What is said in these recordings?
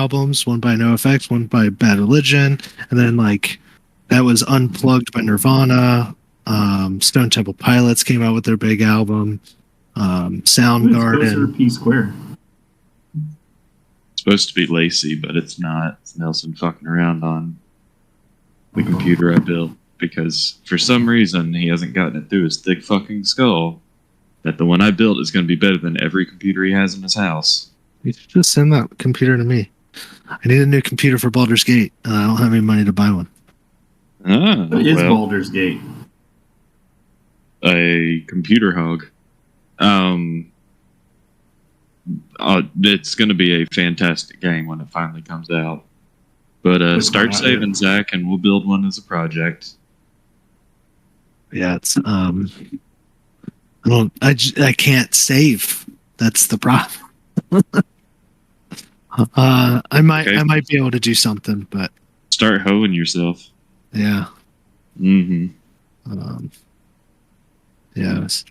albums, one by NoFX, one by Bad Religion, and then like that was Unplugged by Nirvana. Stone Temple Pilots came out with their big album. Soundgarden. P Square. It's supposed to be Lacey, but it's not. It's Nelson fucking around on the computer I built because for some reason he hasn't gotten it through his thick fucking skull that the one I built is going to be better than every computer he has in his house. You should just send that computer to me. I need a new computer for Baldur's Gate. I don't have any money to buy one. What is Baldur's Gate? A computer hog. It's going to be a fantastic game when it finally comes out. But start saving, Zach, and we'll build one as a project. Yeah, it's I can't save. That's the problem. I might be able to do something, but start hoeing yourself. Yeah. Mm-hmm. Yeah. I was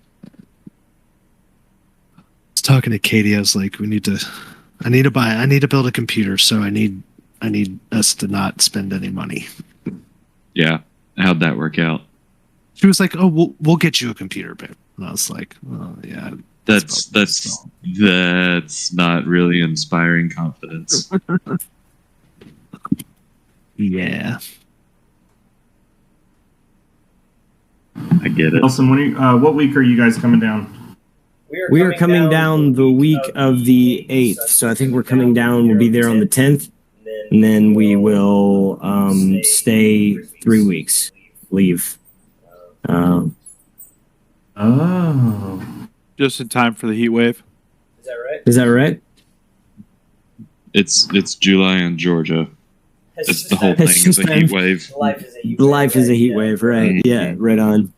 talking to Katie. I was like, I need to build a computer, so I need us to not spend any money. Yeah. How'd that work out? She was like, "Oh, we'll get you a computer, babe." And I was like, "Oh, yeah." That's not really inspiring confidence. Yeah. I get it. Nelson, what week are you guys coming down? We are coming down the week of the 8th, so I think we're coming down. We'll be there on the 10th, and then we will stay 3 weeks. Leave. Just in time for the heat wave. Is that right? It's July in Georgia. It's the whole thing is a heat wave. Life is a heat wave, right? Mm-hmm. Yeah, right on.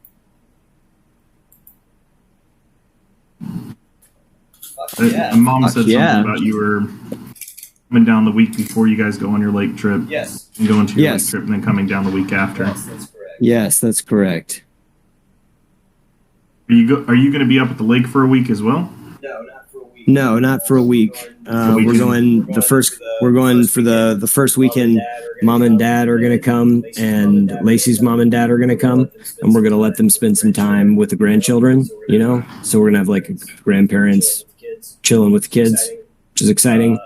Mom said something about you were coming down the week before you guys go on your lake trip. Yes. And going to your lake trip and then coming down the week after. Yes, that's correct. Yes, that's correct. Are you going to be up at the lake for a week as well? No, not for a week. No, not for a week. We're going for the first weekend. Mom and Dad are going to come, and Lacey's mom and dad are going to come, and we're going to let them spend some time with the grandchildren. You know, so we're going to have like grandparents chilling with the kids, which is exciting.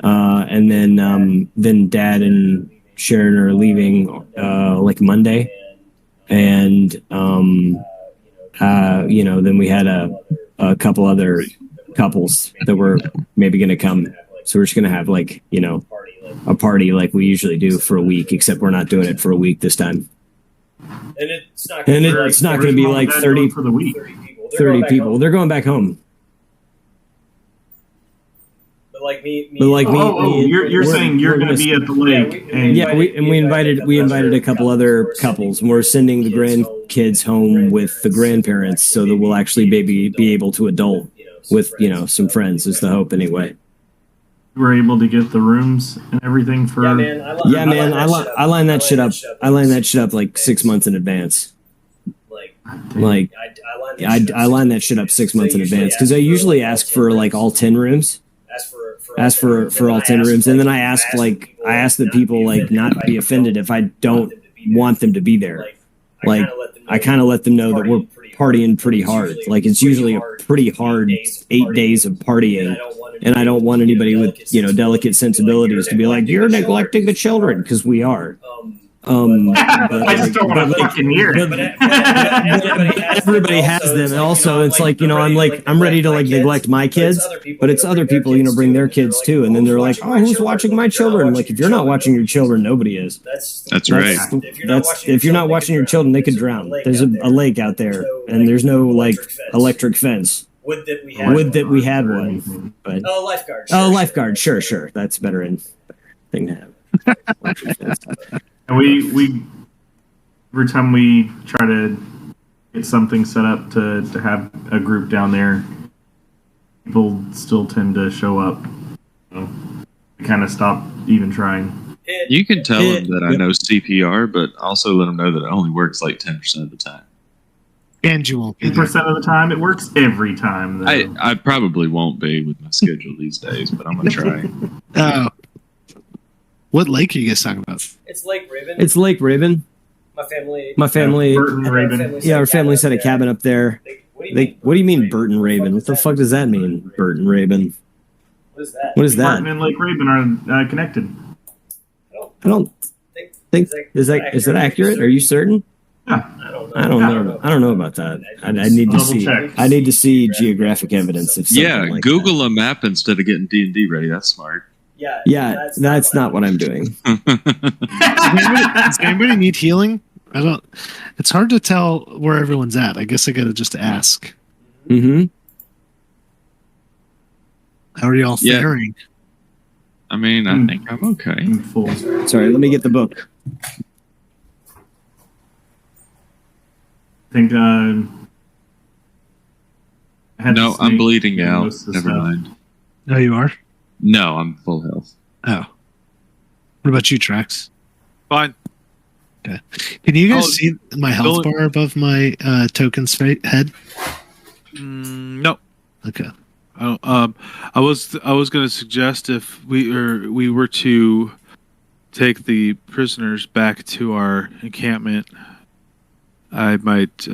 And then Dad and Sharon are leaving like Monday, and then we had a couple other couples that were maybe going to come. So we're just going to have like, a party like we usually do for a week, except we're not doing it for a week this time. And it's not going to be like 30 for the week. 30 people. They're going back home. You're saying you're going to be at the lake. We invited a couple other couples, and we're sending the grandkids home with the grandparents, so that we'll actually be able to adult with some friends. Is the hope anyway. We're able to get the rooms and everything for. I line that shit up. I line that shit up like 6 months in advance. I line that shit up 6 months in advance because I usually ask for like all 10 rooms. Ask for all 10 rooms, and then I ask that people like not be offended if I don't want them to be there. Like I kind of let them know that we're partying pretty hard. Like it's usually a pretty hard 8 days of partying, and I don't want anybody with delicate sensibilities to be like, you're neglecting the children, because we are. I just don't want to fucking hear it. Everybody has them, and also it's like I'm ready to like neglect my kids, but it's other people bring their kids too, and then they're like, oh, who's watching my children? I'm like, if you're not watching your children, nobody is. That's right. If you're not watching your children, they could drown. There's a lake out there, and there's no like electric fence. Would that we had one, but lifeguard. Lifeguard. Sure. That's better thing to have. And we every time we try to get something set up to have a group down there, people still tend to show up. So we kind of stop even trying. You can tell them that I know CPR, but also let them know that it only works like 10% of the time. And you won't be 10% of the time. It works every time, though. I probably won't be with my schedule these days, but I'm going to try. Oh. What lake are you guys talking about? It's Lake Raven. It's Lake Raven. My family. Burton Raven. Yeah, our family had a cabin up there. What do you mean Burton Raven? What the fuck does that mean, Burton Raven? What is Burton that? and Lake Raven are connected. I don't think is that accurate? Are you certain? Yeah. I don't know about that. I need to Double see. check. I need to see geographic evidence of something Yeah, like Google that. a map instead of getting D&D ready. That's smart. Yeah, that's not what I'm doing. Does anybody need healing? I don't. It's hard to tell where everyone's at. I guess I gotta just ask. Mm-hmm. How are y'all Yeah. faring? I mean, I think I'm okay. I'm full. Sorry, let me get the book. I think I had No, to I'm sneak bleeding out. most of the Never stuff. mind. No, you are. No, I'm full health. Oh. What about you, Trax? Fine. Can you guys Oh, see my health bar above my token's head? No. Okay. I was going to suggest if we were to take the prisoners back to our encampment, I might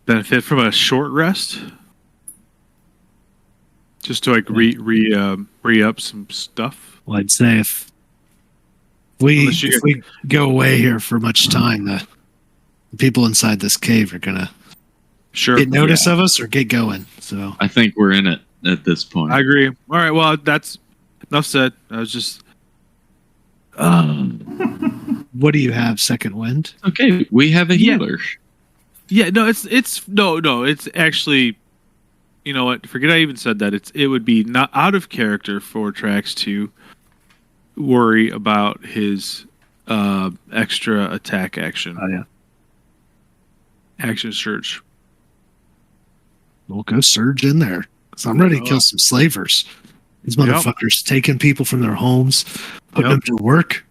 benefit from a short rest, just to like re up some stuff. Well, I'd say if we go away here for much time, the people inside this cave are gonna get notice of us or get going. So I think we're in it at this point. I agree. All right. Well, that's enough said. I was just. what do you have? Second wind? Okay, we have a healer. Yeah. No. It's actually. You know what? Forget I even said that. It would be not out of character for Trax to worry about his extra attack action. Oh yeah. Action surge. We'll go surge in there. Because I'm ready to kill some slavers. These motherfuckers taking people from their homes, putting them to work.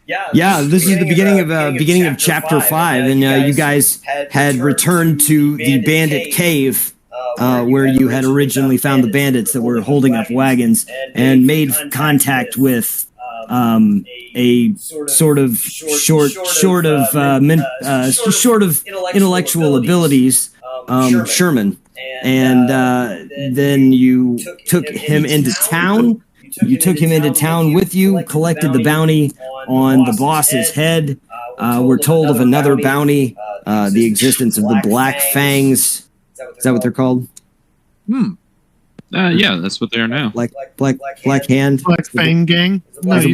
Yeah, this is the beginning of chapter 5, and you guys had returned to the bandit cave where you had originally found the bandits that were holding up wagons, and made contact with a sort of short of intellectual abilities, Sherman, and then you took him into town. You took him into town with you, collected the bounty on the boss's head. We're told of another bounty, the existence of the Black Fangs. Is that what they're called? Yeah, that's what they are now. Black Hand? Black Fang Gang? No, It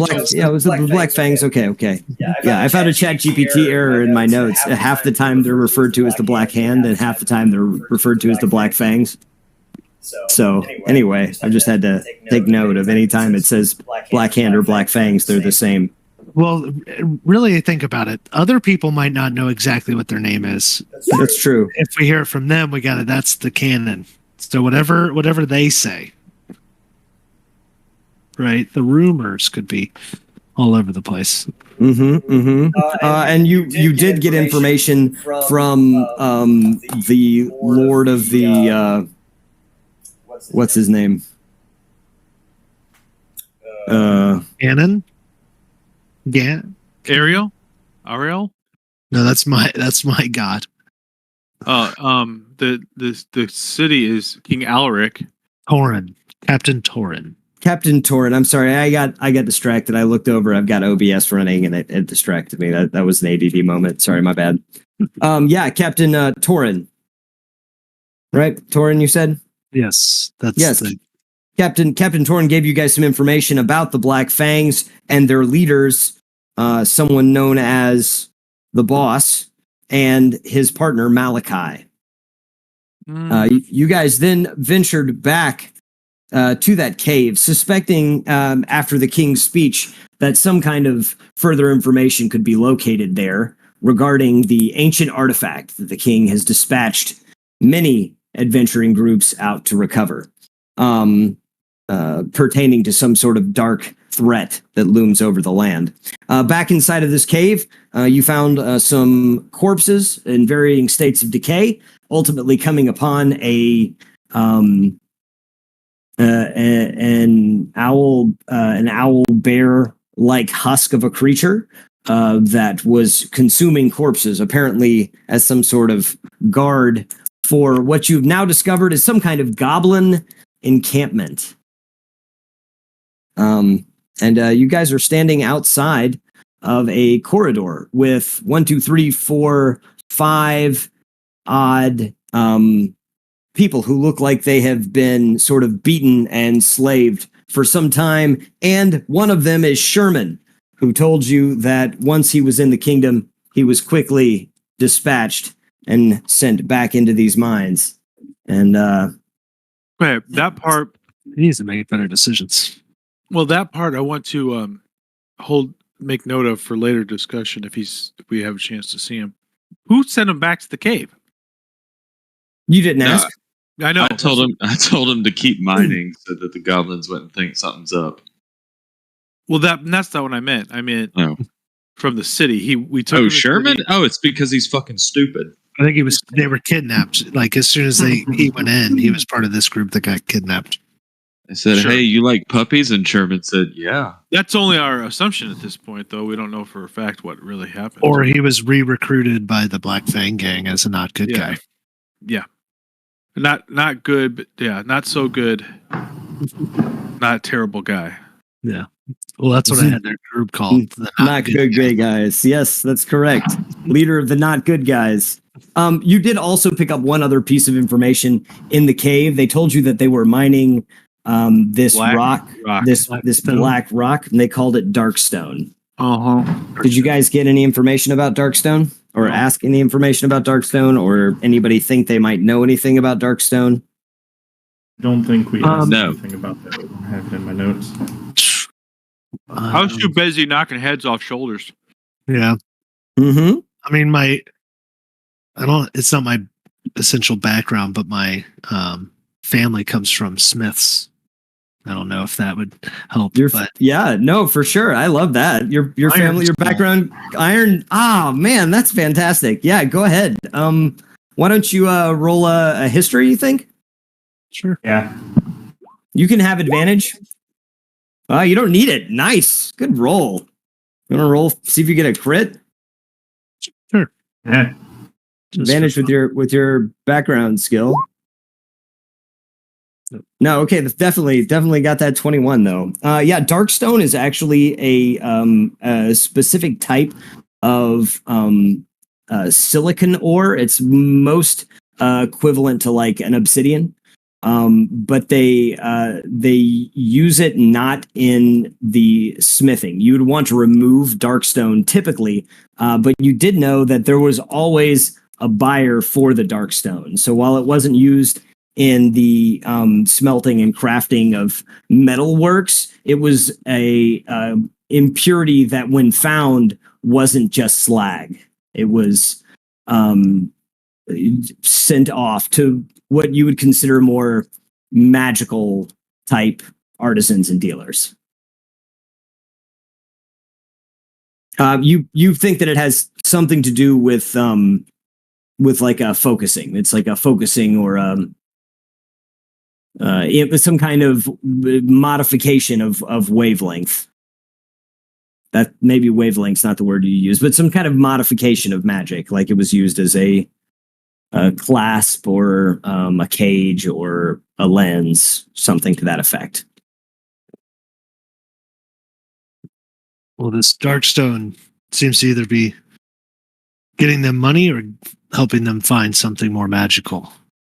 was the Black Fangs. Okay. Yeah, I found a ChatGPT error in my notes. Half the time they're referred to as the Black Hand, and half the time they're referred to as the Black Fangs. So anyway, I just had to take note of any time it says Black Hand or Black Fangs, they're the same. Well, really think about it. Other people might not know exactly what their name is. That's true. If we hear it from them, that's the canon. So whatever they say. Right? The rumors could be all over the place. And you did get information from the Lord of the what's his name? Ganon? Ariel? No, that's my god. The city is King Alaric. Torin. Captain Torin. Captain Torin. I'm sorry, I got distracted. I looked over. I've got OBS running, and it distracted me. That was an ADD moment. Sorry, my bad. Captain Torin. Right, Torin. You said yes. Captain Torin gave you guys some information about the Black Fangs and their leaders, someone known as the Boss and his partner Malachi. You guys then ventured back to that cave, suspecting after the king's speech that some kind of further information could be located there regarding the ancient artifact that the king has dispatched many adventuring groups out to recover, pertaining to some sort of dark threat that looms over the land. Back inside of this cave, you found some corpses in varying states of decay, ultimately coming upon a an owl bear like husk of a creature that was consuming corpses, apparently as some sort of guard for what you've now discovered is some kind of goblin encampment. And you guys are standing outside of a corridor with 1, 2, 3, 4, 5 odd people who look like they have been sort of beaten and slaved for some time. And one of them is Sherman, who told you that once he was in the kingdom, he was quickly dispatched and sent back into these mines. And wait, that part, he needs to make better decisions. well, that part I want to make note of for later discussion if we have a chance to see him. Who sent him back to the cave? you didn't ask. I know. I told him to keep mining so that the goblins wouldn't think something's up. Well, that's not what I meant. I meant from the city. We took. Oh, Sherman? Oh, it's because he's fucking stupid. I think they were kidnapped. Like as soon as he went in, he was part of this group that got kidnapped. I said, "Hey, you like puppies?" And Sherman said, "Yeah." That's only our assumption at this point, though. We don't know for a fact what really happened. Or he was re-recruited by the Black Fang gang as a not good guy. Yeah, not good, but yeah, not so good. Not a terrible guy. Yeah. Well, that's what I had their group called. The Not good guys. Yes, that's correct. Leader of the not good guys. You did also pick up one other piece of information in the cave. They told you that they were mining this rock, this black rock, and they called it Darkstone. Did you guys get any information about Darkstone, or ask any information about Darkstone, or anybody think they might know anything about Darkstone? Don't think we asked anything about that. I don't have it in my notes. I was too busy knocking heads off shoulders. Yeah. Mm-hmm. I mean, it's not my essential background, but my family comes from Smiths. I don't know if that would help. Yeah, no, for sure. I love that. Your family, your background, iron. Ah, man, that's fantastic. Yeah, go ahead. Why don't you roll a history, you think? Sure. Yeah. You can have advantage. You don't need it. Nice. Good roll. You want to roll, see if you get a crit? Sure. Yeah. Advantage with your background skill. No, okay, that's definitely got that 21 though. Yeah, Darkstone is actually a specific type of silicon ore. It's most equivalent to like an obsidian, but they use it not in the smithing. You would want to remove Darkstone typically, but you did know that there was always a buyer for the Darkstone. So while it wasn't used in the smelting and crafting of metalworks, it was a impurity that, when found, wasn't just slag. It was sent off to what you would consider more magical type artisans and dealers. You think that it has something to do with like a focusing. It's like a focusing or it was some kind of modification of wavelength. That maybe wavelength's not the word you use, but some kind of modification of magic, like it was used as a clasp or a cage or a lens, something to that effect. Well, this Darkstone seems to either be getting them money or helping them find something more magical.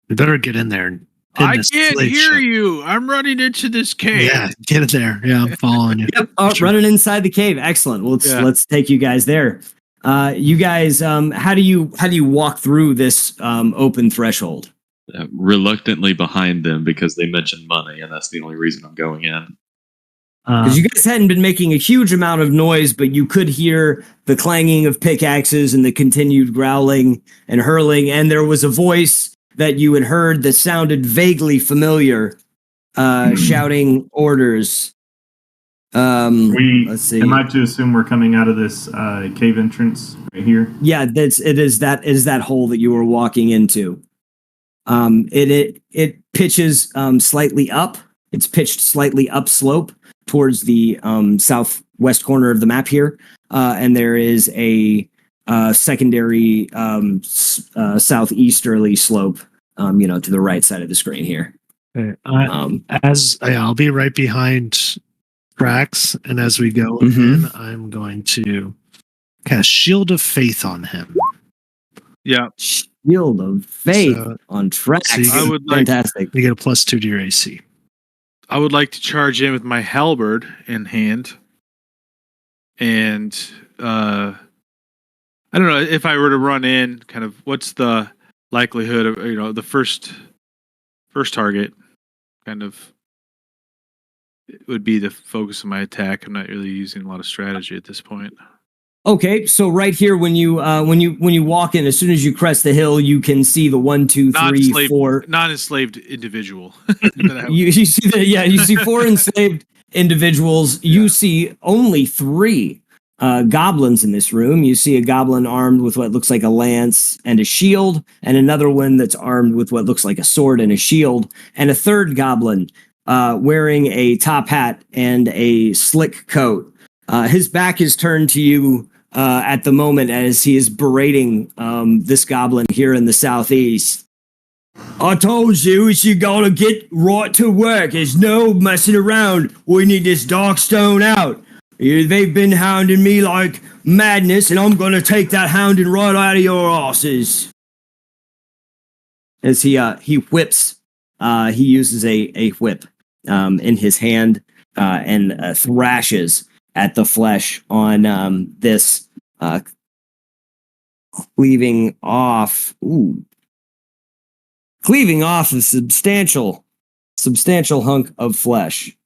We better get in there. I can't hear you. I'm running into this cave. Yeah, get it there. Yeah, I'm following you. Yep. Sure. Running inside the cave. Excellent. Well, let's take you guys there. You guys, how do you walk through this open threshold? Reluctantly behind them because they mentioned money, and that's the only reason I'm going in. Because you guys hadn't been making a huge amount of noise, but you could hear the clanging of pickaxes and the continued growling and hurling, and there was a voice that you had heard that sounded vaguely familiar, shouting orders. Let's see. Am I to assume we're coming out of this cave entrance right here? Yeah, it is that hole that you were walking into. It pitches slightly up. It's pitched slightly upslope towards the southwest corner of the map here, and there is a secondary southeasterly slope, to the right side of the screen here. Okay. I'll be right behind Trax, and as we go in, I'm going to cast Shield of Faith on him. Yeah. Shield of Faith on Trax. So fantastic. You get a +2 to your AC. I would like to charge in with my halberd in hand. And I don't know if I were to run in, kind of what's the likelihood of, the first target kind of it would be the focus of my attack. I'm not really using a lot of strategy at this point. Okay, so right here, when you walk in, as soon as you crest the hill, you can see the 1, 2, 3, 4 non-enslaved individual. you see that? Yeah, you see 4 enslaved individuals. Yeah. You see only 3 goblins in this room. You see a goblin armed with what looks like a lance and a shield, and another one that's armed with what looks like a sword and a shield, and a third goblin wearing a top hat and a slick coat. His back is turned to you at the moment as he is berating this goblin here in the southeast. I told you gotta get right to work. There's no messing around. We need this dark stone out. They've been hounding me like madness, and I'm gonna take that hounding right out of your asses. As he whips, he uses a whip in his hand and thrashes at the flesh on this cleaving off a substantial hunk of flesh.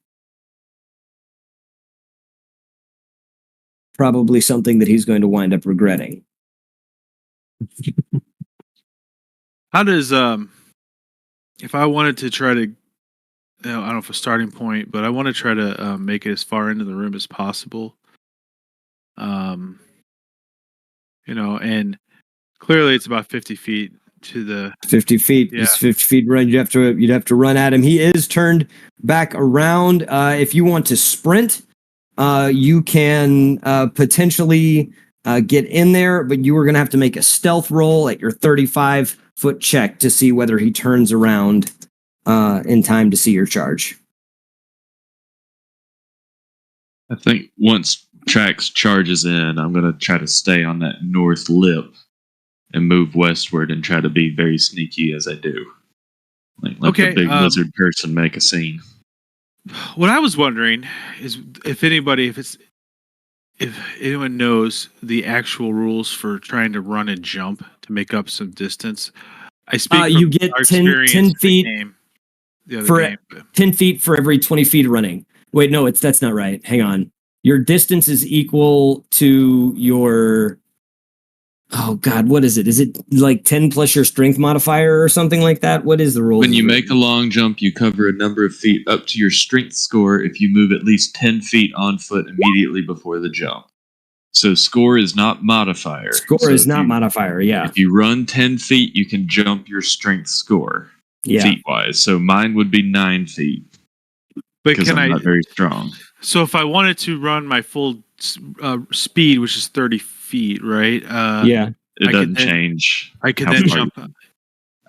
Probably something that he's going to wind up regretting. How does if I wanted to try to, I don't know if a starting point, but I want to try to make it as far into the room as possible. And clearly it's about 50 feet to the 50 feet. Yeah. It's 50 feet run. You'd have to run at him. He is turned back around. If you want to sprint, you can potentially get in there, but you are going to have to make a stealth roll at your 35-foot check to see whether he turns around in time to see your charge. I think once Trax charges in, I'm going to try to stay on that north lip and move westward and try to be very sneaky as I do. Like the big lizard person make a scene. What I was wondering is if anyone knows the actual rules for trying to run and jump to make up some distance. I speak you get 10 feet for 10 feet for every 20 feet of running. Wait, no, that's not right. Hang on. Your distance is equal to your... Oh, God, what is it? Is it like 10 plus your strength modifier or something like that? What is the rule? When you make a long jump, you cover a number of feet up to your strength score if you move at least 10 feet on foot immediately before the jump. So score is not modifier. Score is not modifier, yeah. If you run 10 feet, you can jump your strength score feet-wise. So mine would be 9 feet. But because I'm not very strong. So if I wanted to run my full speed, which is 30 feet, right? It doesn't change. I could then jump.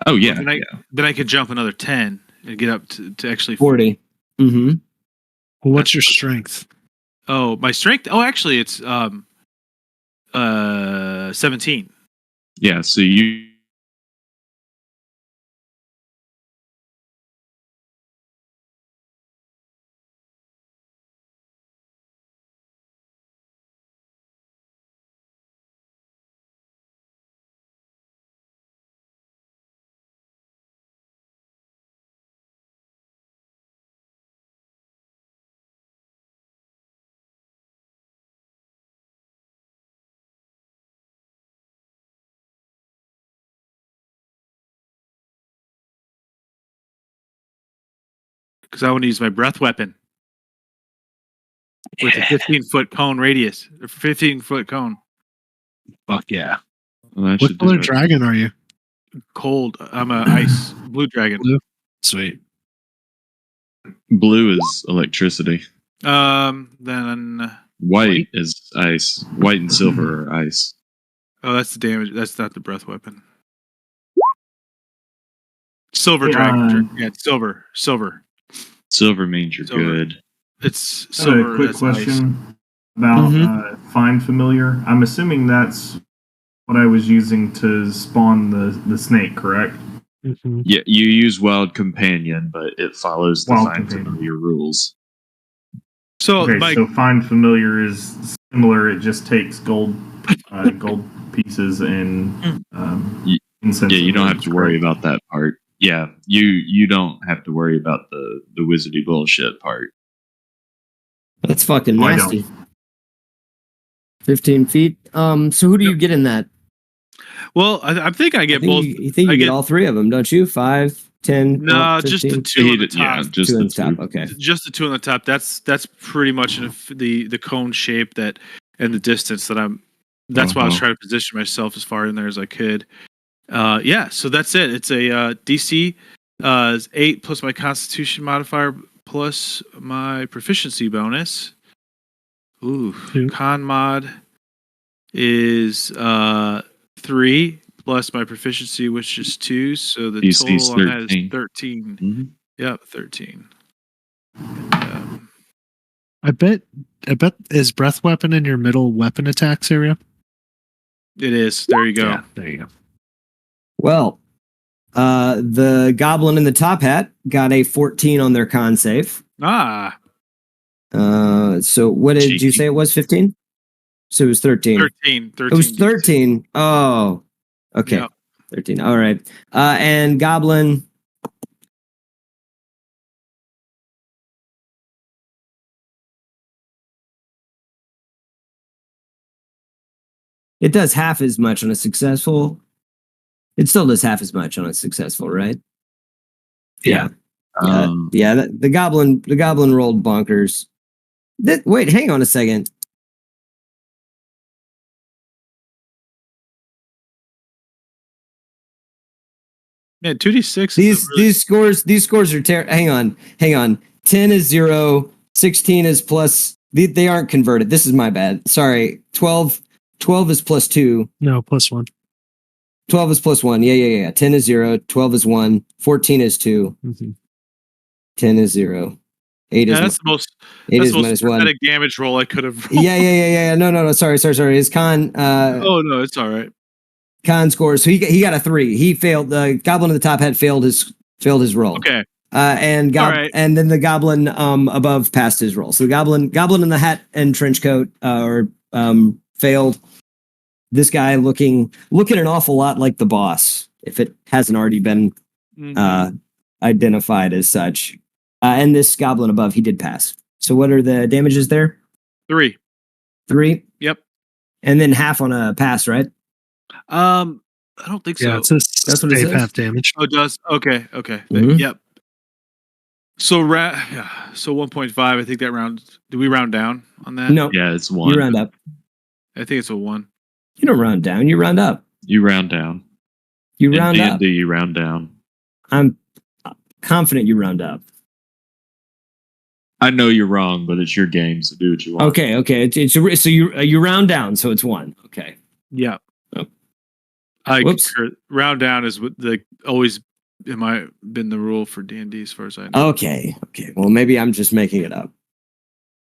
Oh, yeah. Then I could jump another 10 and get up to actually 40. Mm-hmm. Well, what's your strength? Oh, my strength? Oh, actually, it's 17. Yeah, so you... Because I want to use my breath weapon with a 15-foot cone radius. A 15-foot cone. Fuck yeah. Well, what color dragon are you? Cold. I'm a ice blue dragon. Blue? Sweet. Blue is electricity. Then White is ice. White and silver are ice. oh, that's the damage. That's not the breath weapon. Silver dragon. Yeah, silver. Silver means you're Silver. good. It's silver. A quick question about Find Familiar. I'm assuming that's what I was using to spawn the snake, correct? Mm-hmm. Yeah, you use Wild Companion, but it follows the Wild Find Companion. Familiar rules. So, okay, so Find Familiar is similar. It just takes gold pieces and incense. Yeah, you don't have to worry about that part. Yeah, you don't have to worry about the wizardy bullshit part. That's fucking Oh, nasty. 15 feet. So who do you get in that? well, I think I get both. You think you get all three of them, don't you? 5, 10. No, just the two on the top. Yeah, just the two. Okay, just the two on the top. That's pretty much the cone shape that and the distance that I'm. That's why I was trying to position myself as far in there as I could. Yeah, so that's it. It's a DC 8 plus my Constitution modifier plus my proficiency bonus. Ooh, con mod is 3 plus my proficiency, which is 2. So the DC's total on that is 13. Mm-hmm. Yep, 13. I bet is breath weapon in your middle weapon attacks area? It is. There you go. Yeah, there you go. Well, the goblin in the top hat got a 14 on their con save. Ah. So what did you say it was? 15? So it was 13. 13. It was 13. Oh, okay. Yep. 13. All right. And goblin. It does half as much on a successful. It still does half as much on a successful, right? Yeah. The goblin rolled bonkers. Wait, hang on a second. Yeah, 2d6. These scores are terrible. Hang on. 10 is 0. 16 is plus. They aren't converted. This is my bad. Sorry. 12 is plus 2. No, plus 1. 12 is plus 1. Yeah. 10 is 0. 12 is 1. 14 is 2. Mm-hmm. 10 is 0. 8 is that's the most. That's the most pathetic damage roll I could have rolled. Yeah. No. Sorry. His con. Oh no, it's all right. Con scores. So he got a 3. He failed. The goblin in the top had failed his roll. Okay. And then the goblin above passed his roll. So the goblin in the hat and trench coat failed. This guy looking an awful lot like the boss, if it hasn't already been identified as such. And this goblin above, he did pass. So what are the damages there? 3. 3? Yep. And then half on a pass, right? I don't think so. Yeah, that's what it says. Half damage. Oh, it does? Okay. Mm-hmm. Yep. So 1.5. I think that round. Do we round down on that? No. Yeah, it's 1. You round up. I think it's a 1. You don't round down. You round up. You round down. You round up. D&D, you round down. I'm confident you round up. I know you're wrong, but it's your game, so do what you want. Okay. So you round down, so it's 1. Okay. Yeah. Oh. I concur. Round down is what always been the rule for D&D as far as I know. Okay. Well, maybe I'm just making it up.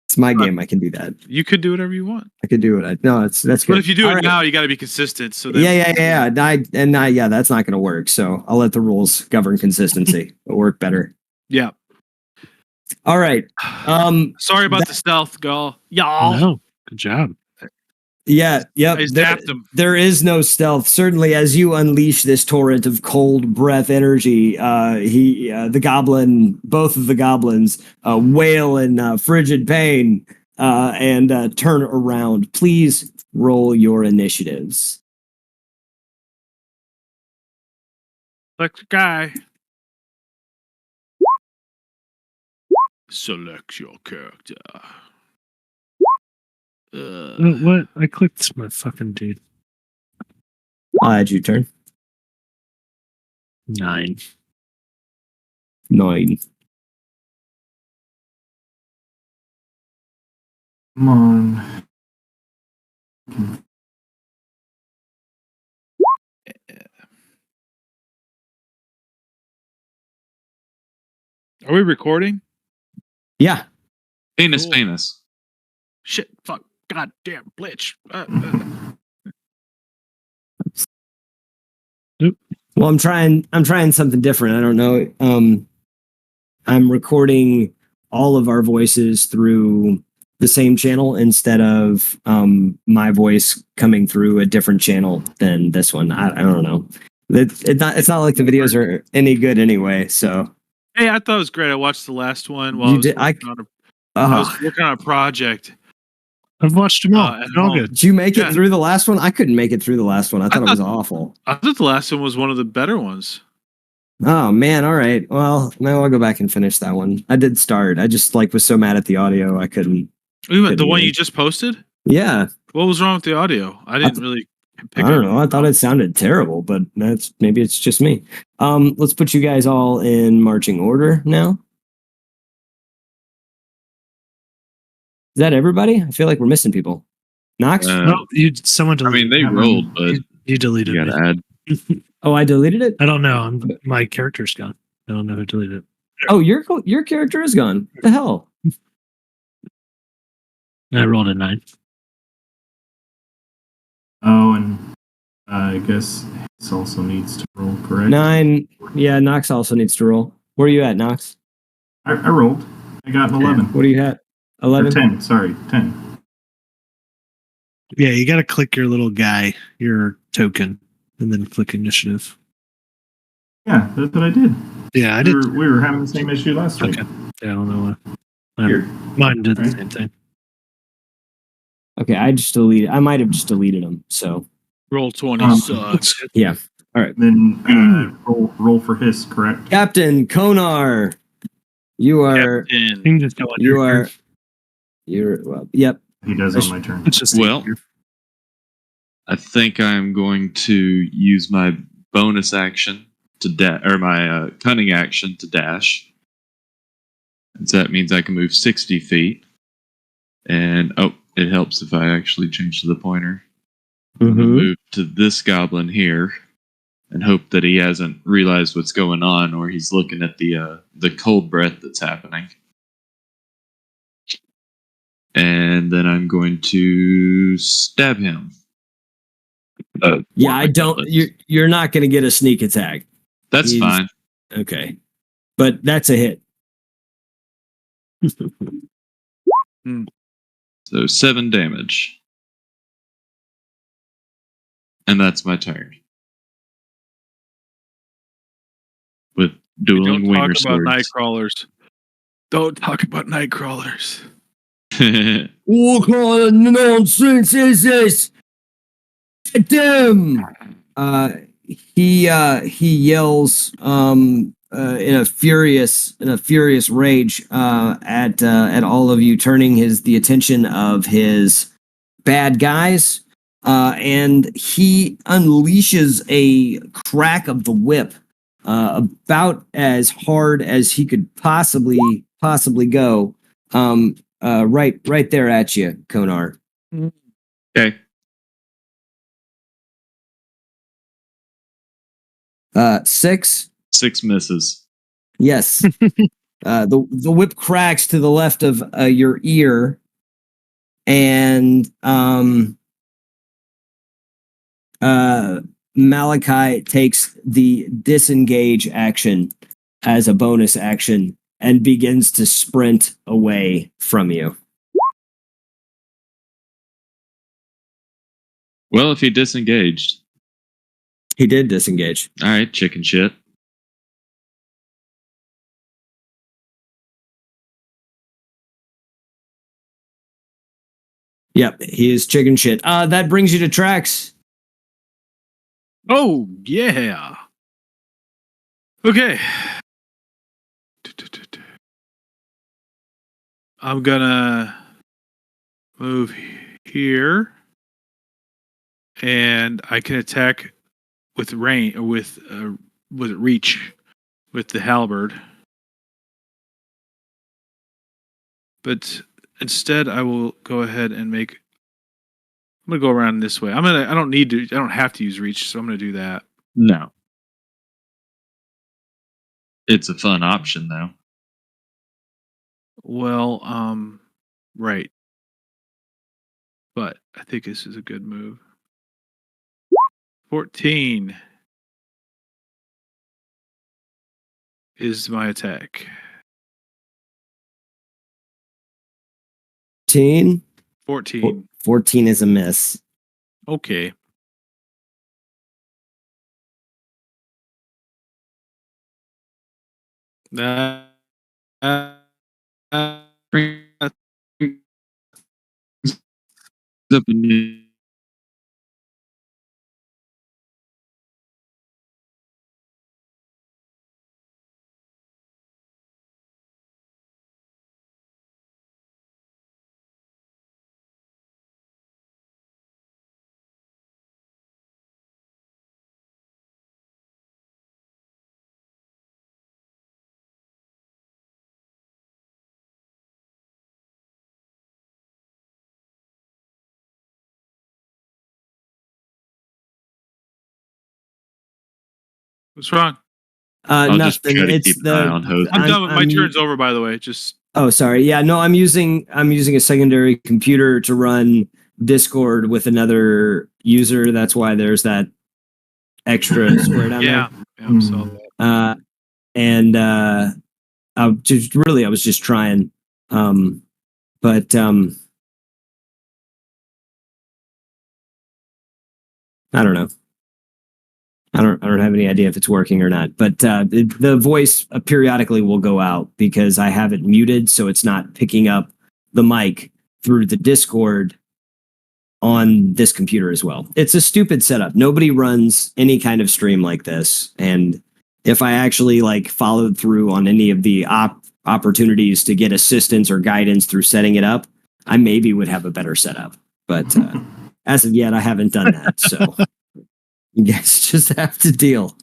It's my game. I can do that. You could do whatever you want. I could do it. No, that's good. But if you do it now, you got to be consistent. So yeah. That's not going to work. So I'll let the rules govern consistency. It'll work better. Yeah. All right. Sorry about the stealth, y'all. No, good job. Yeah. Yep. I zapped him. There is no stealth. Certainly, as you unleash this torrent of cold breath energy, both of the goblins, wail in frigid pain and turn around. Please roll your initiatives. Select guy. Select your character. What? I clicked my fucking dude. I'll add your turn. 9. Come on. Are we recording? Yeah. Penis, Cool. penis. Shit, fuck, goddamn, glitch. Well, I'm trying something different. I don't know. I'm recording all of our voices through the same channel instead of my voice coming through a different channel than this one. I don't know. It's not like the videos are any good anyway. So Hey, I thought it was great. I watched the last one while You I was did- I- I was working on a project. I've watched them all. At They're all home. good. did you make Yeah. it through the last one? I couldn't make it through the last one. I thought it was awful. I thought the last one was one of the better ones. Oh man, all right. Well, now I'll go back and finish that one. I did start. I just was so mad at the audio I couldn't. The one you just posted? Yeah. What was wrong with the audio? I didn't really pick I don't up. know. I thought it sounded terrible, but maybe it's just me. Let's put you guys all in marching order now. Is that everybody? I feel like we're missing people. Knox? No, someone deleted. They rolled, but you deleted you it. gotta add. Oh, I deleted it? I don't know. My character's gone. I don't know who deleted it. Oh, your character is gone. What the hell? I rolled a 9. Oh, and I guess this also needs to roll, correct? 9. Yeah, Knox also needs to roll. Where are you at, Knox? I rolled. I got an 11. What are you at? Or 11? 10, sorry, 10. Yeah, you got to click your little guy, your token, and then click initiative. Yeah, that's what I did. Yeah, I did. We were having the same issue last week. Okay. Yeah, I don't know why. Weird. Mine did the Right. same thing. Okay, I might have just deleted them. So Roll 20 sucks. yeah. All right. Then roll for hiss, correct? Captain Konar, you are Captain. You can just go on you your are turn. you're well, yep. He does on my turn. It's just Well, easier. I think I'm going to use my bonus action to or my cunning action to dash. And so that means I can move 60 feet. And it helps if I actually change to the pointer. I'm gonna move to this goblin here and hope that he hasn't realized what's going on, or he's looking at the cold breath that's happening. And then I'm going to stab him. Yeah, I don't. You're not going to get a sneak attack. That's fine. Okay, but that's a hit. So 7 damage. And that's my turn. With dueling Don't talk winger about swords. night crawlers. Don't talk about night crawlers. What kind of nonsense is this? Damn! He yells in a furious rage at all of you, turning the attention of his bad guys, and he unleashes a crack of the whip, about as hard as he could possibly go, right there at you, Konar. Okay. 6. 6 misses. Yes. The whip cracks to the left of your ear, and Malachi takes the disengage action as a bonus action and begins to sprint away from you. Well, if he disengaged. He did disengage. All right, chicken shit. Yep, he is chicken shit. That brings you to Trax. Oh, yeah. Okay. I'm gonna move here, and I can attack with reach with the halberd. But instead, I will go ahead and make. I'm gonna go around this way. I don't have to use reach, so I'm gonna do that. No. It's a fun option, though. Well, right. But I think this is a good move. 14 is my attack. 14? 14. 14 is a miss. Okay. What's wrong? Nothing. It's I'm done. My turn's over, by the way. Just. Oh, sorry. Yeah, no, I'm using a secondary computer to run Discord with another user. That's why there's that extra square down there. Yeah, I saw that. I was just trying. But I don't know. I don't have any idea if it's working or not. But the voice periodically will go out because I have it muted, so it's not picking up the mic through the Discord on this computer as well. It's a stupid setup. Nobody runs any kind of stream like this, and if I actually followed through on any of the opportunities to get assistance or guidance through setting it up, I maybe would have a better setup. But as of yet, I haven't done that. So you guys just have to deal.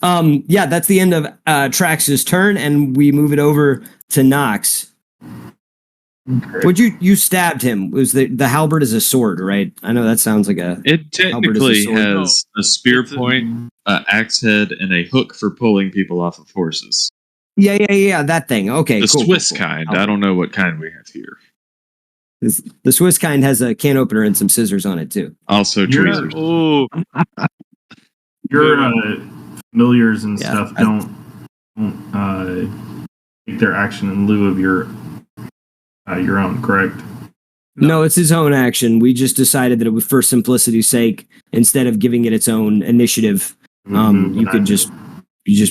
Yeah, that's the end of Trax's turn, and we move it over to Nox. Would you stabbed him? Was the halberd is a sword, right? I know that sounds like a. It technically has a spear point, axe head, and a hook for pulling people off of horses. Yeah, that thing. Okay, the Swiss kind. I don't know what kind we have here. The Swiss kind has a can opener and some scissors on it too. Also, tweezers. Oh, your familiars and stuff don't take their action in lieu of your own, correct? No, it's his own action. We just decided that it was for simplicity's sake. Instead of giving it its own initiative, you could just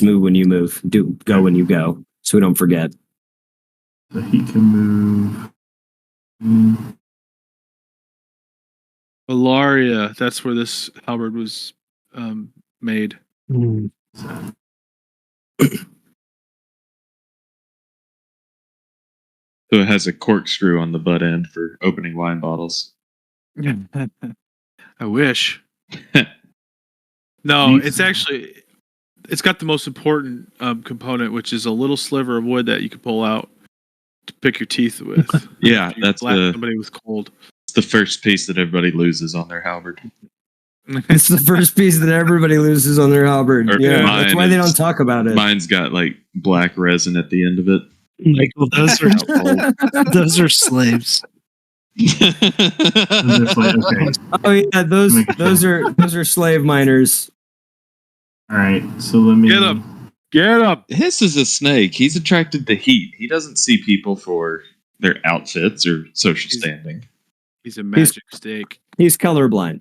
move when you move, go when you go, so we don't forget. So he can move. Alaria. That's where this halberd was made. So it has a corkscrew on the butt end for opening wine bottles. I wish. No, it's got the most important component, which is a little sliver of wood that you can pull out to pick your teeth with. Yeah, that's somebody with cold. It's the first piece that everybody loses on their halberd. It's the first piece that everybody loses on their halberd. Yeah, that's why they don't talk about it. Mine's got black resin at the end of it. Well, those are slaves. Okay. Oh yeah, those are slave miners. All right, so let me get up. His is a snake. He's attracted to heat. He doesn't see people for their outfits or social standing. He's a magic steak. He's colorblind.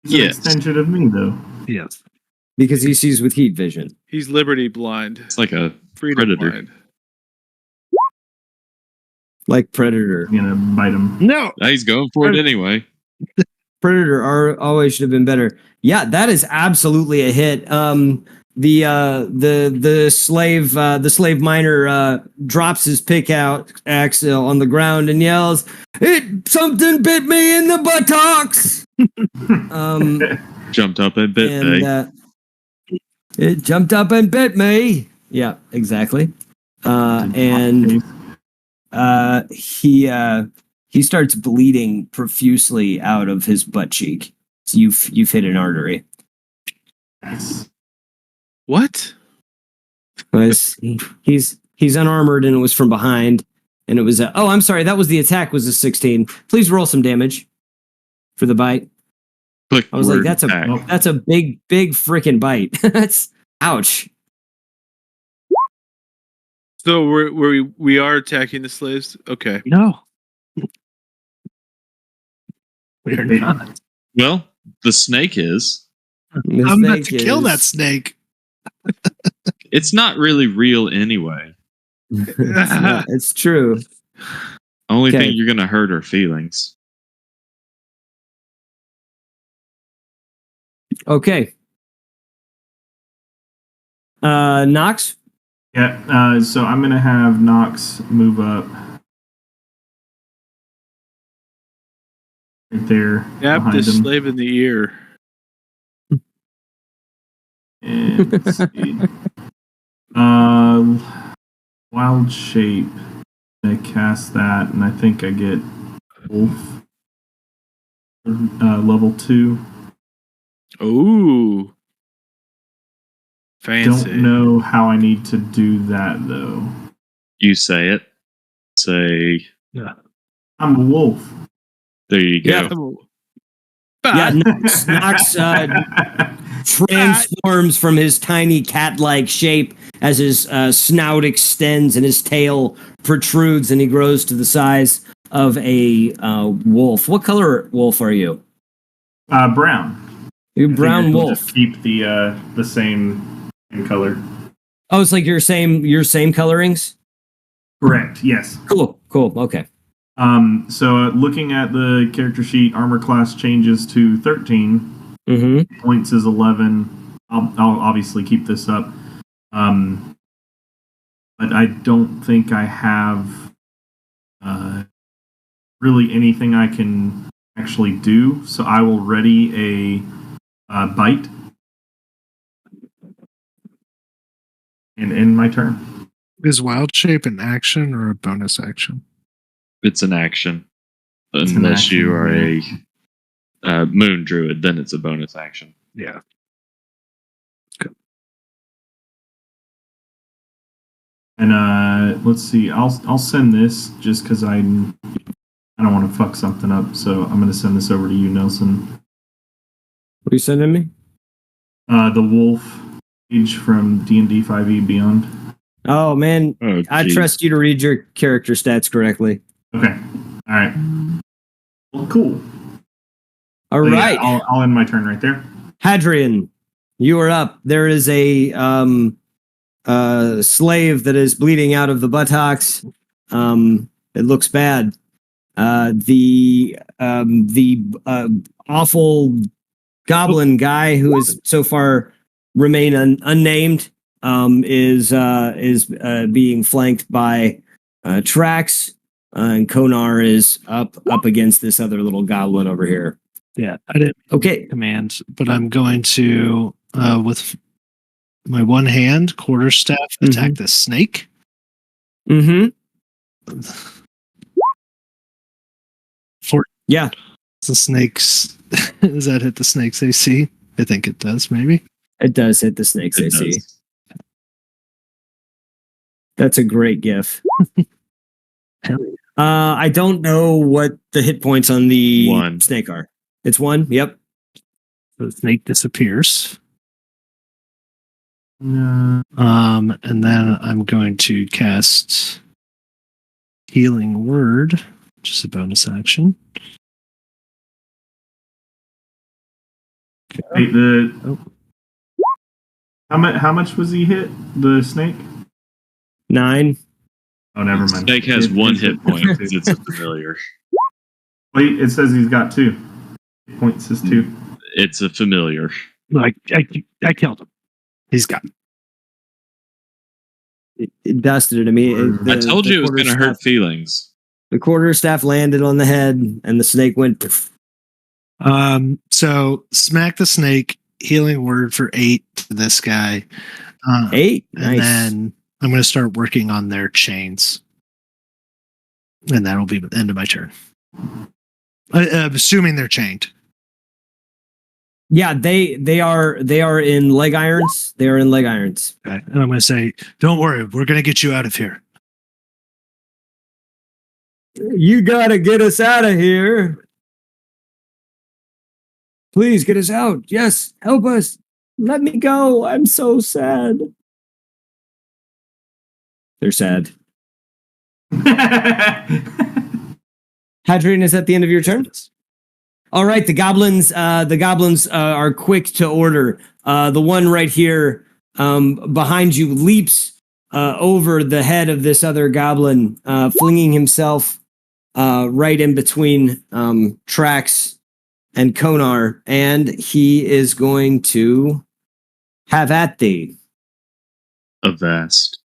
He's an extension of me, though. Yes, because he sees with heat vision. He's liberty blind. It's like a freedom predator. Blind. Like Predator. I'm gonna bite him. No, he's going for it anyway. Predator always should have been better. Yeah, that is absolutely a hit. The slave miner drops his pickaxe on the ground and yells, "Something bit me in the buttocks!" Jumped up and bit me. It jumped up and bit me. Yeah, exactly. And he starts bleeding profusely out of his butt cheek. So you've hit an artery. Nice. What? He's unarmored, and it was from behind, and it was I'm sorry, that was the attack, was a 16. Please roll some damage for the bite. Click I was like, word that's attack. a big freaking bite. That's ouch. So we are attacking the slaves? Okay. No. We're not. Well, the snake is. The I'm about snake to kill that is- snake. It's not really real anyway. it's true. Only Okay. thing you're gonna hurt her feelings. Okay. Nox? Yeah, so I'm going to have Nox move up. Right there. Stab behind this him. slave in the ear. And let's see. Wild shape. I cast that, and I think I get wolf. Level 2. Ooh. Fancy. Don't know how I need to do that though. You say it. Say, I'm a wolf. there you go. Yeah, Nox transforms from his tiny cat-like shape as his snout extends and his tail protrudes, and he grows to the size of a wolf. What color wolf are you? Brown. You're brown It'll wolf. just keep the same color. Oh, it's like your same colorings? Correct. Yes. Cool. Okay. So looking at the character sheet, armor class changes to 13. Mm-hmm. Points is 11. I'll obviously keep this up. But I don't think I have really anything I can actually do. So I will ready a bite and end my turn. Is wild shape an action or a bonus action? It's an action. It's an Unless action, you are yeah. a moon druid, then it's a bonus action. Yeah. And let's see. I'll send this just because I don't want to fuck something up. So I'm going to send this over to you, Nelson. What are you sending me? The wolf page from D&D 5e Beyond. Oh man, Oh, I geez. trust you to read your character stats correctly. Okay. All right. Well, cool. All So, right, yeah, I'll end my turn right there. Hadrian, you are up. There is a slave that is bleeding out of the buttocks. It looks bad. The awful goblin guy who has so far remained unnamed is being flanked by Trax, and Konar is up against this other little goblin over here. Yeah. I didn't Okay. command, but I'm going to with my one hand quarterstaff attack the snake. Mm-hmm. Yeah. The snakes. Does that hit the snake's AC? I think it does, maybe. It does hit the snake's It AC. does. That's a great gif. I don't know what the hit points on the 1. snake are. It's 1? Yep. The snake disappears. No. And then I'm going to cast Healing Word, which is a bonus action. Wait, how much was he hit? The snake? 9. Oh, never mind. Snake has It- 1 it's- hit point because it's a familiar. Wait, it says he's got 2. Hit points is 2. It's a familiar. Like I killed him. He's got. It dusted it. I mean, I told you it was going to hurt feelings. The quarterstaff landed on the head, and the snake went. Poof. So smack the snake. Healing Word for 8 to this guy. 8. And Nice. then I'm going to start working on their chains. And that'll be the end of my turn. Assuming they're chained. Yeah, they are in leg irons. They are in leg irons. Okay. And I'm going to say, don't worry, we're going to get you out of here. You gotta get us out of here. Please get us out. Yes, help us. Let me go. I'm so sad. They're sad. Hadrian, is that the end of your turn? All right, the goblins are quick to order. The one right here behind you leaps over the head of this other goblin, flinging himself right in between Trax and Konar, and he is going to have at thee. Avast.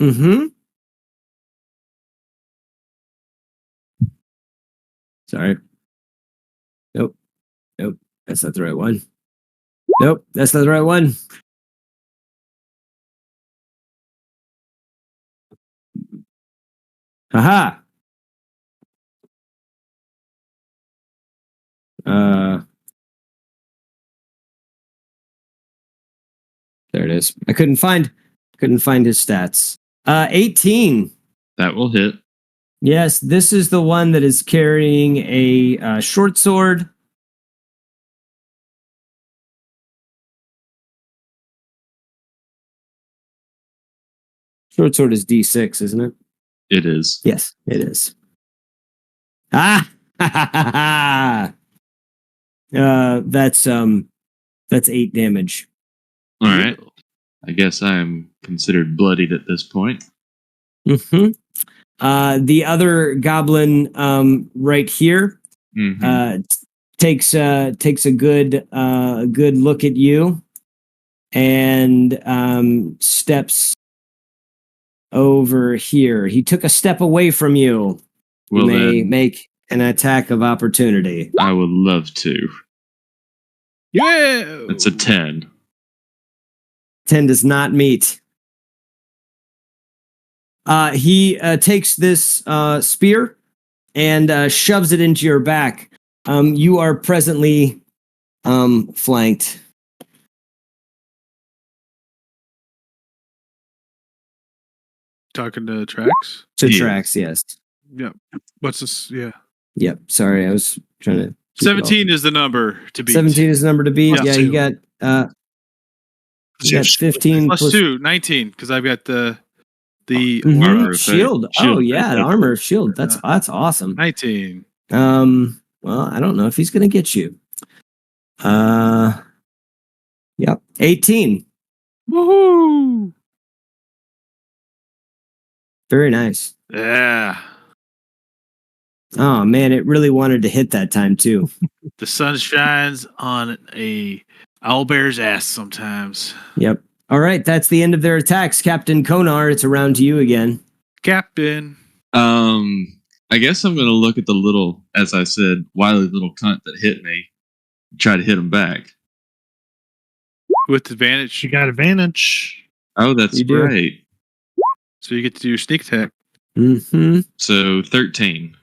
Mm-hmm. Sorry. Nope. That's not the right one. Nope, that's not the right one. Haha. There it is. I couldn't find his stats. 18. That will hit. Yes, this is the one that is carrying a short sword. Short sword is D6, isn't it? It is. Yes, it is. Ah! That's 8 damage. All right. I guess I'm considered bloodied at this point. Mm-hmm. The other goblin right here takes a good look at you and steps over here. He took a step away from you. Well, you may make an attack of opportunity. I would love to. Yeah, It's a 10. 10 does not meet. He takes this spear and shoves it into your back. You are presently flanked. talking to Trax. To Yes. Trax, yes. Yep. What's this? Yeah. Yep. Sorry, I was trying to. 17 is the number to beat. 17 is the number to beat. Plus Yeah, two. you got 15 plus 2, 19, because I've got the Armor of shield. shield. Oh yeah, the armor of shield. That's awesome. 19. Well, I don't know if he's gonna get you. Yep. 18. Woohoo! Very nice. Yeah. Oh man, it really wanted to hit that time too. The sun shines on a owlbear's ass sometimes. Yep. All right, that's the end of their attacks. Captain Konar, it's around to you again. Captain. I guess I'm going to look at the little, as I said, wily little cunt that hit me. Try to hit him back. With advantage. You got advantage. Oh, that's You do. right. So you get to do your sneak attack. Mm-hmm. So 13.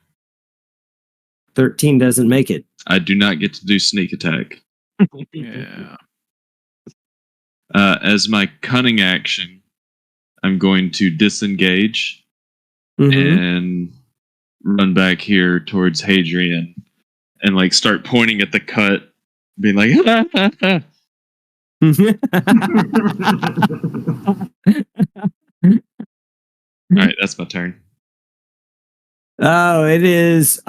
13 doesn't make it. I do not get to do sneak attack. Yeah. As my cunning action, I'm going to disengage and run back here towards Hadrian and like start pointing at the cut, being like, ha, ha, ha. All right, that's my turn. Oh, it is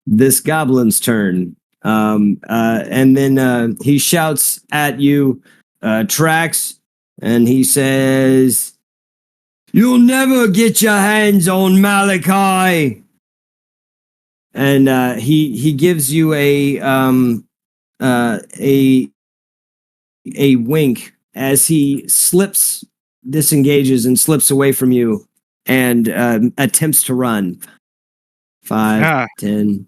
this goblin's turn. And then he shouts at you, Trax, and he says, "You'll never get your hands on Malachi." And he gives you a wink as he disengages and slips away from you and attempts to run. 5, 10.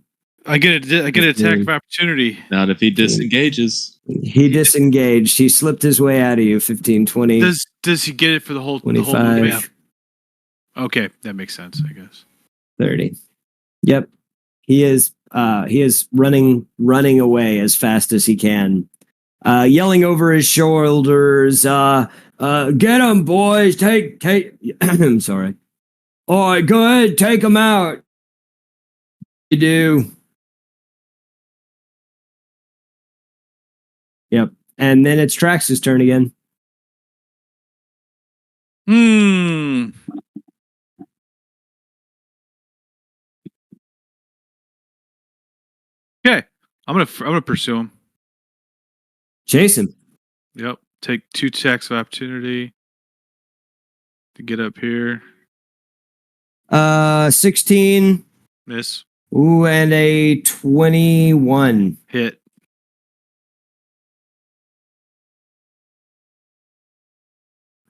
I get an attack of opportunity. Not if he disengages. He disengaged. He slipped his way out of you. 15, 20. Does he get it for the whole 25. Okay, that makes sense, I guess. 30. Yep. He is running away as fast as he can. Yelling over his shoulders, get him, boys, take I'm sorry. All right, go ahead, take him out. You do. Yep. And then it's Trax's turn again. Okay. I'm gonna pursue him. Chase him. Yep. Take 2 attacks of opportunity to get up here. 16. Miss. Ooh, and a 21. Hit.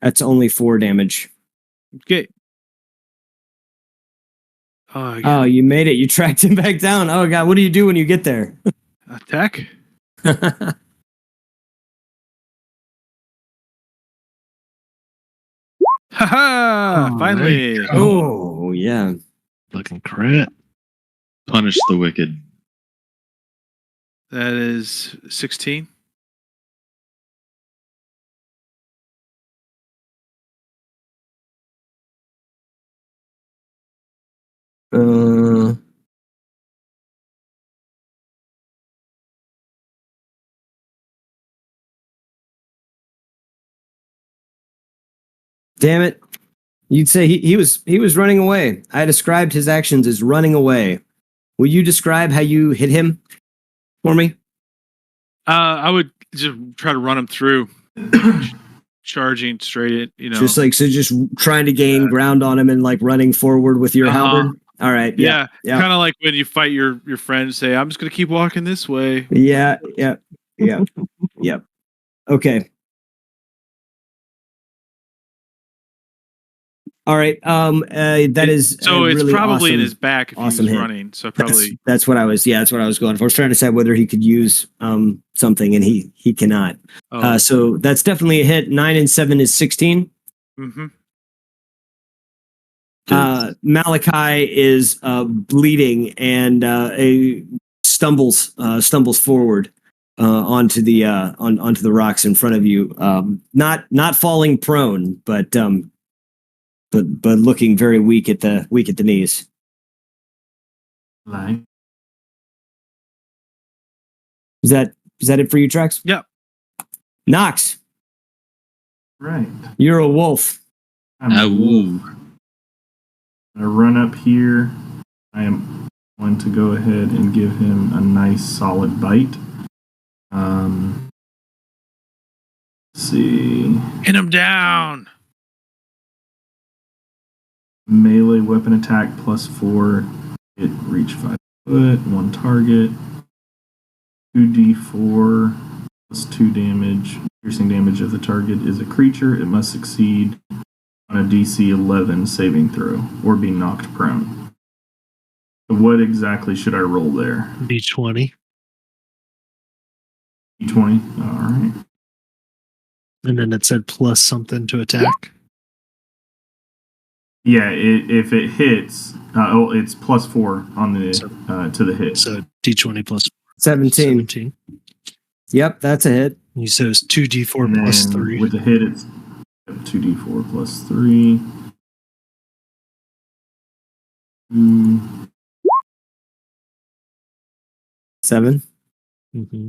That's only 4 damage. Okay. Oh, you made it. You tracked him back down. Oh, God. What do you do when you get there? Attack. Haha! Finally. Oh, yeah. Looking crit. Punish the wicked. That is 16. Damn it. You'd say he was running away. I described his actions as running away. Will you describe how you hit him for me? I would just try to run him through. Charging straight at, Just trying to gain ground on him and like running forward with your halberd. All right. Yeah. Kind of like when you fight your friend, say, I'm just going to keep walking this way. Yeah. Okay. All right. That is so it's really probably awesome, in his back if he's running. So probably that's what I was going for. I was trying to decide whether he could use something, and he cannot. So that's definitely a hit. 9 and 7 is 16. Mm-hmm. Malachi is bleeding and stumbles forward onto the rocks in front of you. Not falling prone, but looking very weak at the knees. Like. Is that it for you, Trax? Yep. Nox. Right. You're a wolf. I'm a wolf. I'm gonna run up here. I am going to go ahead and give him a nice solid bite. Let's see. Hit him down. Melee weapon attack +4. It reach 5 foot. 1 target. 2d4 +2 damage. Piercing damage if the target is a creature. It must succeed on a DC 11 saving throw or be knocked prone. So what exactly should I roll there? D20. D20? Alright. And then it said plus something to attack. Yeah, if it hits, it's +4 on the to the hit. So D20 plus 17. Yep, that's a hit. You said it's 2d4 plus 3. With the hit, it's 2d4 plus 3. 7. Mm-hmm.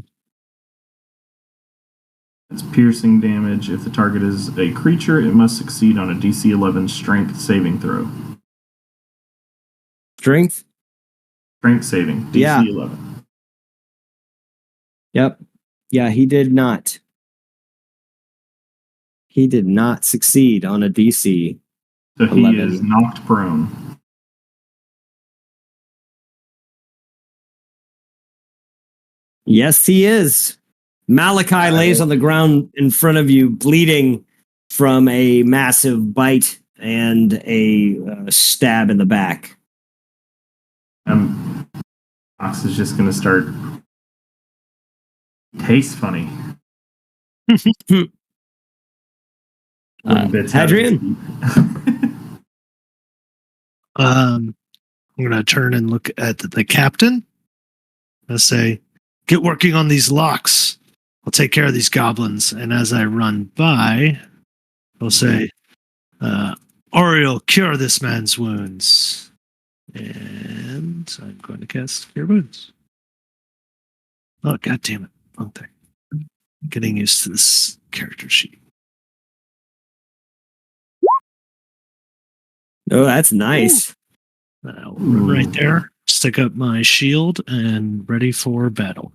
That's piercing damage. If the target is a creature, it must succeed on a DC 11 strength saving throw. Strength? Strength saving. DC 11. Yep. Yeah, he did not. He did not succeed on a DC. So 11. He is knocked prone. Yes, he is. Malachi lays on the ground in front of you, bleeding from a massive bite and a stab in the back. Ox is just going to start. Tastes funny. Hadrian? I'm going to turn and look at the captain. I'll say, get working on these locks. I'll take care of these goblins. And as I run by, I'll say, Oriel, cure this man's wounds. And I'm going to cast Cure Wounds. Oh, God damn it. Wrong thing. Getting used to this character sheet. Oh, that's nice. I'll run right there, stick up my shield, and ready for battle.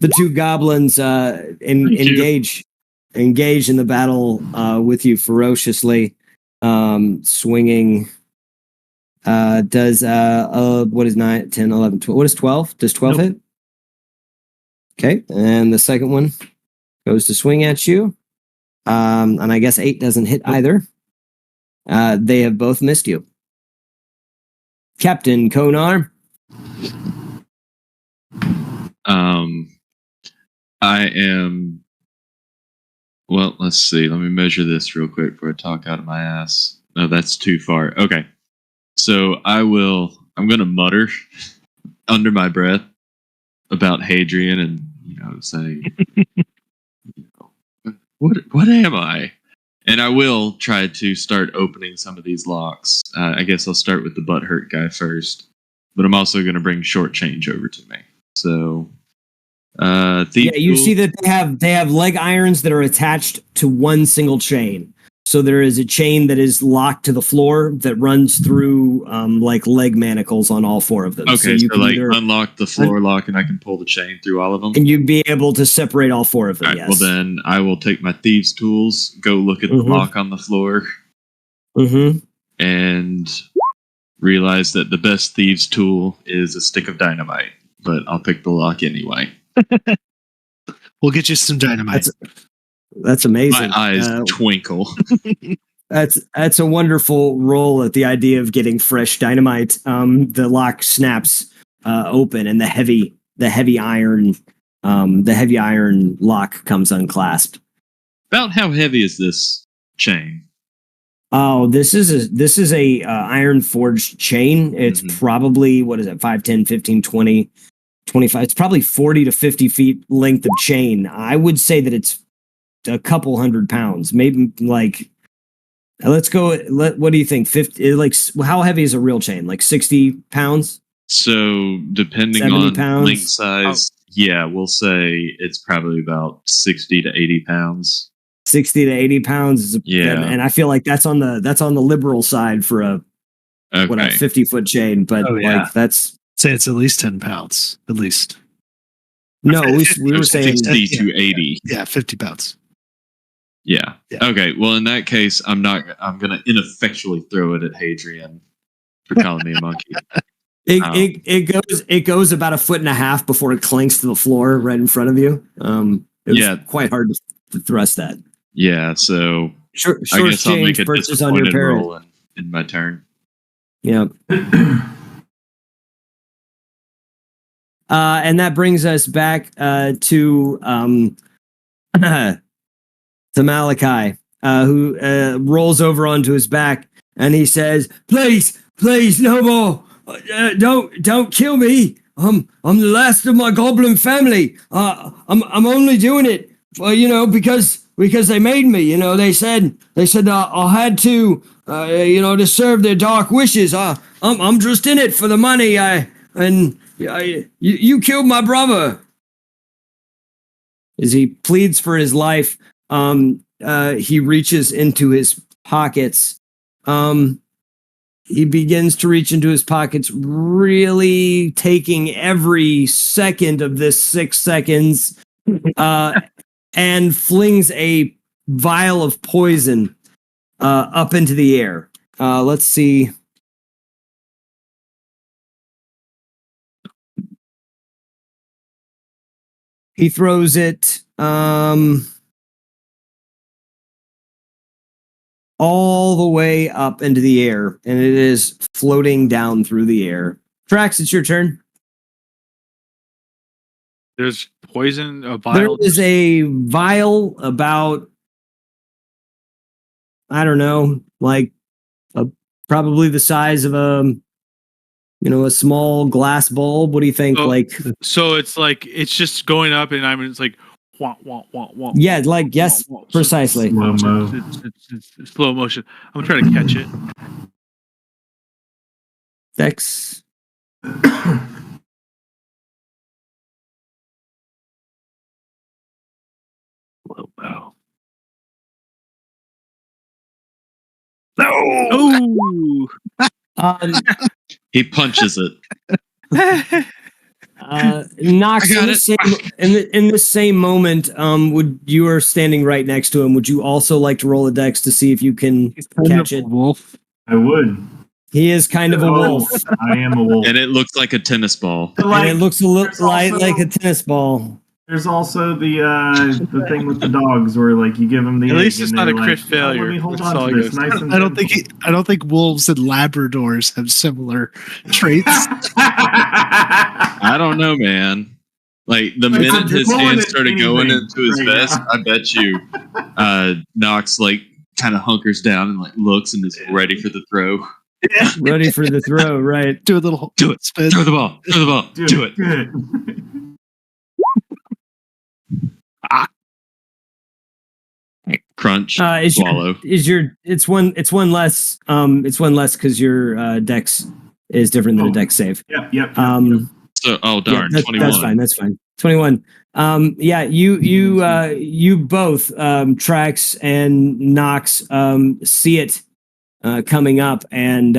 The two goblins engage in the battle with you ferociously, swinging. Does what is 9, 10, 11, 12? What is 12? Does 12 hit? Okay, and the second one goes to swing at you. And I guess 8 doesn't hit either. They have both missed you. Captain Konar. I am. Well, let's see. Let me measure this real quick before I talk out of my ass. No, that's too far. Okay. So I'm going to mutter under my breath about Hadrian and, saying, what am I? And I will try to start opening some of these locks. I guess I'll start with the butthurt guy first, but I'm also going to bring short change over to me. So, you see that they have leg irons that are attached to one single chain. So there is a chain that is locked to the floor that runs through like leg manacles on all 4 of them. Okay, so like unlock the floor lock and I can pull the chain through all of them? And you'd be able to separate all 4 of them, right, yes. Well, then I will take my thieves' tools, go look at the lock on the floor, and realize that the best thieves' tool is a stick of dynamite. But I'll pick the lock anyway. We'll get you some dynamite. That's amazing. My eyes twinkle. That's a wonderful roll at the idea of getting fresh dynamite. The lock snaps open, and the heavy iron lock comes unclasped. About how heavy is this chain? Oh, this is a iron forged chain. It's probably, what is it, 5, 10, 15, 20, 25. It's probably 40 to 50 feet length of chain. I would say that it's a couple 100 pounds, maybe like, let's go. What do you think? 50, like, how heavy is a real chain? Like 60 pounds? So depending on link size, we'll say it's probably about 60 to 80 pounds. 60 to 80 pounds. And I feel like that's on the liberal side for a 50-foot chain, but like that's say it's at least 10 pounds, at least. No, we were saying 60 to 80. Yeah, 50 pounds. Yeah. Okay. Well, in that case, I'm going to ineffectually throw it at Hadrian for calling me a monkey. It goes about 1.5 feet before it clinks to the floor right in front of you. It was quite hard to thrust that. Yeah. So I guess I'll make a disappointed roll in my turn. Yeah. And that brings us back to Malachi, who rolls over onto his back, and he says, "Please, no more! Don't kill me! I'm the last of my goblin family. I'm only doing it, because they made me. They said I had to, to serve their dark wishes. I'm just in it for the money. You killed my brother." As he pleads for his life, he reaches into his pockets. He begins to reach into his pockets, really taking every second of this 6 seconds, and flings a vial of poison up into the air. Let's see. He throws it all all the way up into the air, and it is floating down through the air. Trax, it's your turn. There's poison, a There vial. is a vial about, I don't know, like probably the size of a small glass bulb. What do you think? Oh, like, so it's like it's just going up, and it's like wah, wah, wah, wah, yeah, like yes, wah, wah. precisely. Slow-mo. It's slow motion. I'm trying to catch it. Dex. Wow. Oh, He punches it. Knox, I got in the it. same in the same moment, would you are standing right next to him? Would you also like to roll a dex to see if you can catch it? Wolf. I would. He is kind of a wolf, I am a wolf. And it looks like a tennis ball. and it looks a little there's also- like a tennis ball. There's also the thing with the dogs where like you give them the At least egg it's and not they're a like, crit failure. let me hold That's on all to I this. gotta Nice and I don't think wolves and Labradors have similar traits. I don't know, man. Like the Like, minute you're his pulling hand it started going anything into his right vest, now. I bet you Knox like kind of hunkers down and like looks and is ready for the throw. Ready for the throw, right? Do a little Do it. spin. Throw the ball. Throw the ball. Do it. Good. Crunch. Is Swallow. it's one less because your dex is different than a dex save. Yep. So darn. Yeah, 21. that's fine. 21. Yeah, you both, Trax and Nox, see it coming up, and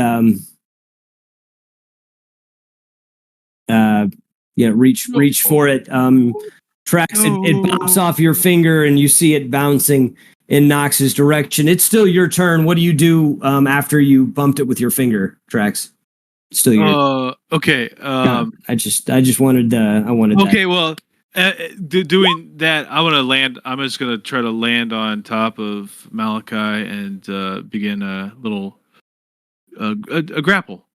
reach for it. Trax, it bounces off your finger, and you see it bouncing in Nox's direction. It's still your turn. What do you do after you bumped it with your finger, Trax? It's still your. Okay. I just wanted. I wanted. Okay. That. Well, doing that, I want to land. I'm just gonna try to land on top of Malachi and begin a little a grapple,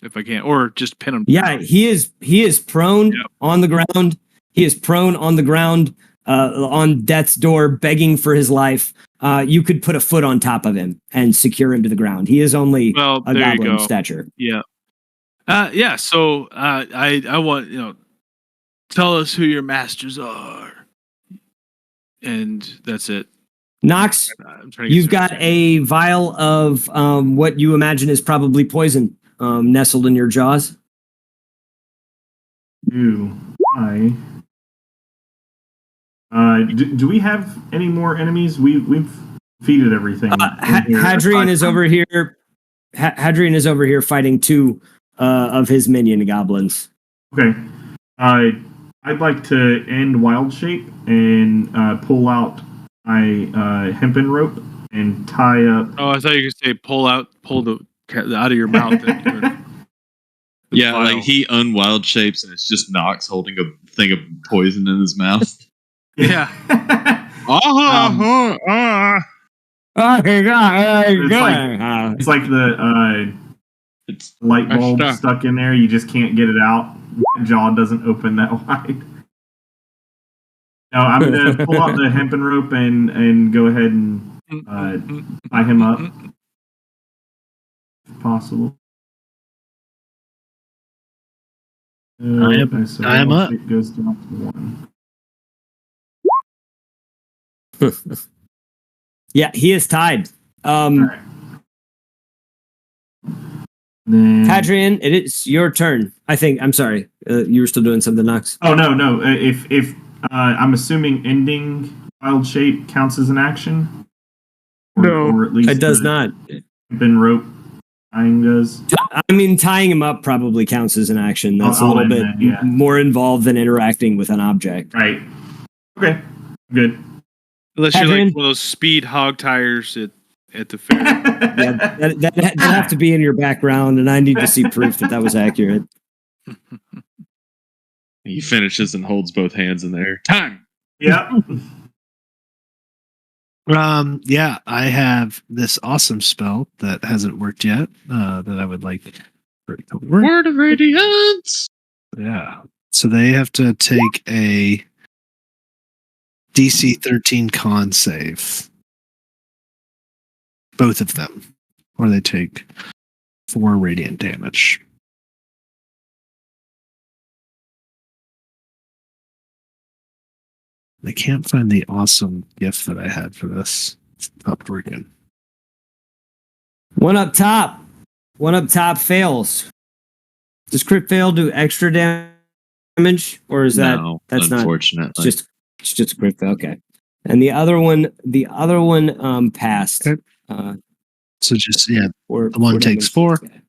if I can, or just pin him. Yeah, he is prone on the ground. He is prone on the ground on death's door, begging for his life. You could put a foot on top of him and secure him to the ground. He is only a goblin stature. Yeah. Yeah. So I want tell us who your masters are, and that's it. Nox, you've got a vial of what you imagine is probably poison nestled in your jaws. Do we have any more enemies? We've defeated everything. Hadrian is over here. Hadrian is over here fighting two of his minion goblins. Okay. I'd like to end Wild Shape and pull out my hempen rope and tie up. Oh, I thought you could say pull the out of your mouth. Yeah, like he unwild shapes and it's just Knox holding a thing of poison in his mouth. Yeah. It's like the light bulb stuck in there. You just can't get it out. The jaw doesn't open that wide. No, I'm going to pull out the hempen rope and go ahead and tie him up if possible. Tie him up. It goes down to 1. Yeah, he is tied. Right. Then, Hadrian, it is your turn. I think. I'm sorry. You were still doing something, Knox. Oh no. If I'm assuming ending Wild Shape counts as an action. Or at least it does not. Been rope tying does. I mean, tying him up probably counts as an action. That's a little bit more involved than interacting with an object. Right. Okay. Good. Unless you're like one of those speed hog tires at the fair. Yeah, that have to be in your background, and I need to see proof that was accurate. He finishes and holds both hands in there. Time. Yep. Yeah, I have this awesome spell that hasn't worked yet. That I would like for it to work. Word of Radiance! Yeah. So they have to take a DC 13 con save. Both of them. Or they take 4 radiant damage. I can't find the awesome gift that I had for this. It's not working. One up top. One up top fails. Does crit fail do extra damage, or is that's unfortunately. Not? It's just a crit fail. Okay. And the other one passed. Okay. So just the one takes 4. Okay.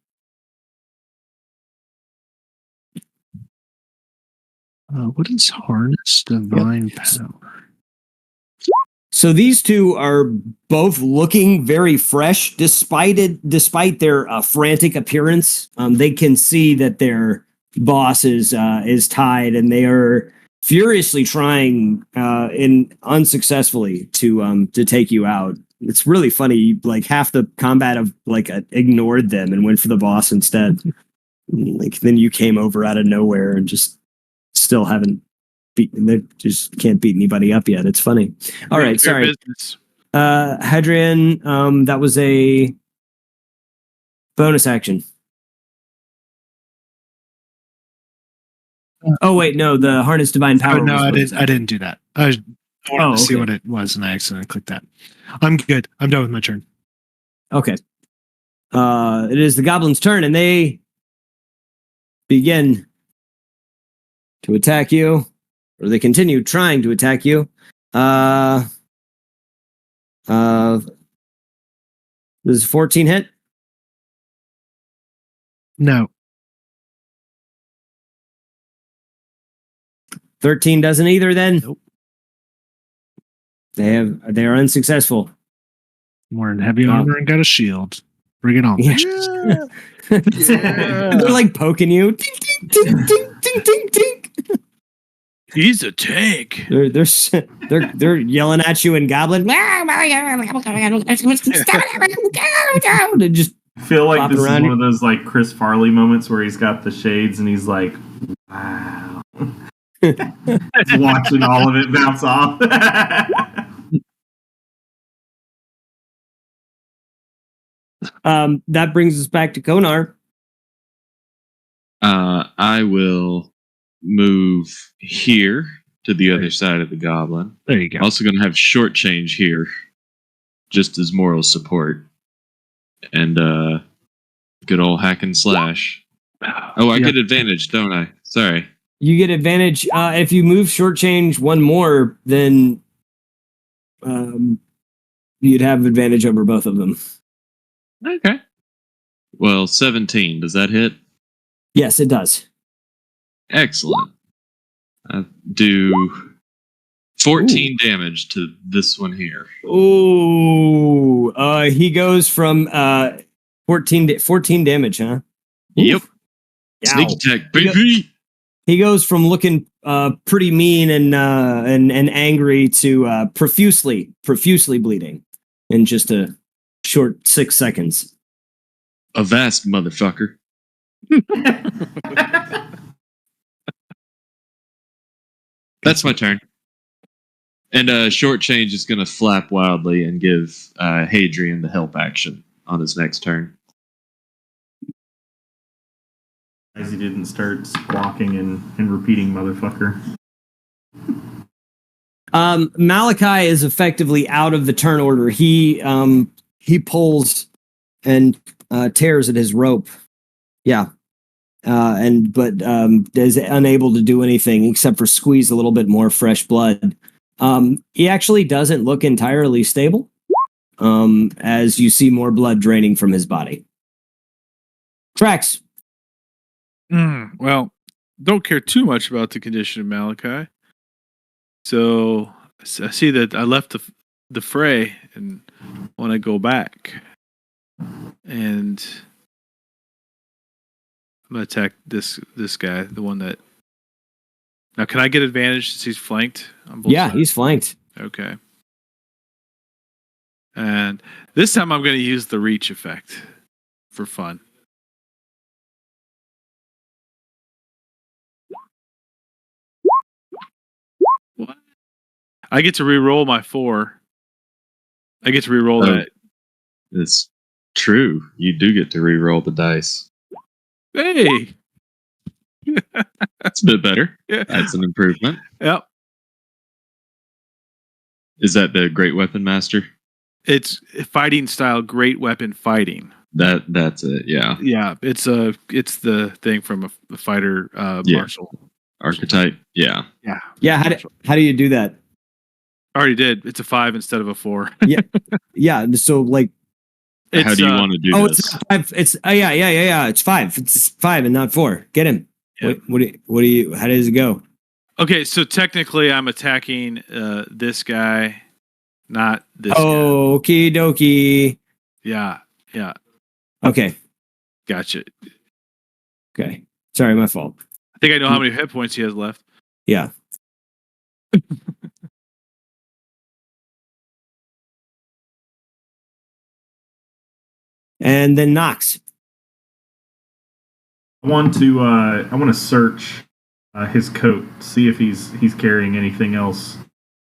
What is harness divine power? So these two are both looking very fresh, despite their frantic appearance. They can see that their boss is tied, and they are furiously trying, unsuccessfully, to take you out. It's really funny. Like half the combat of ignored them and went for the boss instead. Then you came over out of nowhere and just still haven't. They just can't beat anybody up yet. It's funny. All right, sorry. Hadrian, that was a bonus action. Oh wait, no, the harness divine power. No, I didn't do that. I wanted to see what it was, and I accidentally clicked that. I'm good. I'm done with my turn. Okay. It is the goblin's turn, and they begin to attack you. Or they continue trying to attack you. This is 14 hit? No. 13 doesn't either then? Nope. They are unsuccessful. I'm wearing heavy armor and got a shield. Bring it on, bitches. Yeah. They're like poking you. Ding, ding, ding, ding, ding, ding, ding. He's a tank. They're yelling at you in Goblin. And just I feel like this is one of those like Chris Farley moments where he's got the shades and he's like, "Wow," watching all of it bounce off. That brings us back to Konar. I will move here to the other side of the goblin. There you go. Also going to have short change here, just as moral support. And good old hack and slash. Oh, I get advantage, don't I? Sorry. You get advantage if you move short change one more, then you'd have advantage over both of them. Okay. Well, 17. Does that hit? Yes, it does. Excellent. I do 14 damage to this one here. Ooh. He goes from 14 damage, huh? Yep. Yow. Sneak attack, baby. He goes from looking pretty mean and angry to profusely bleeding in just a short 6 seconds. Avast, motherfucker. That's my turn. And short change is going to flap wildly and give Hadrian the help action on his next turn. As he didn't start squawking and repeating motherfucker. Malachi is effectively out of the turn order. He pulls and tears at his rope. Yeah. But is unable to do anything except for squeeze a little bit more fresh blood. He actually doesn't look entirely stable, as you see more blood draining from his body. Trax. Well, don't care too much about the condition of Malachi. So I see that I left the fray and want to go back. And I'm going to attack this guy, the one that... Now, can I get advantage since he's flanked on both sides? He's flanked. Okay. And this time I'm going to use the reach effect for fun. What? I get to re-roll my 4. I get to re-roll that. It's true. You do get to re-roll the dice. Hey! That's a bit better. Yeah. That's an improvement. Yep. Is that the Great Weapon Master? It's fighting style, great weapon fighting. That's it. Yeah. Yeah, it's the thing from a fighter martial archetype. Yeah. Yeah. Yeah. How do you do that? I already did. It's a 5 instead of a 4. Yeah. So like, how do you want to do this? It's 5. It's yeah. It's 5. It's 5 and not 4. Get him. Yeah. What do you? How does it go? Okay, so technically, I'm attacking this guy, not this guy. Okie dokie. Yeah. Okay. Gotcha. Okay. Sorry, my fault. I think I know how many hit points he has left. Yeah. And then Knox. I want to search his coat, see if he's carrying anything else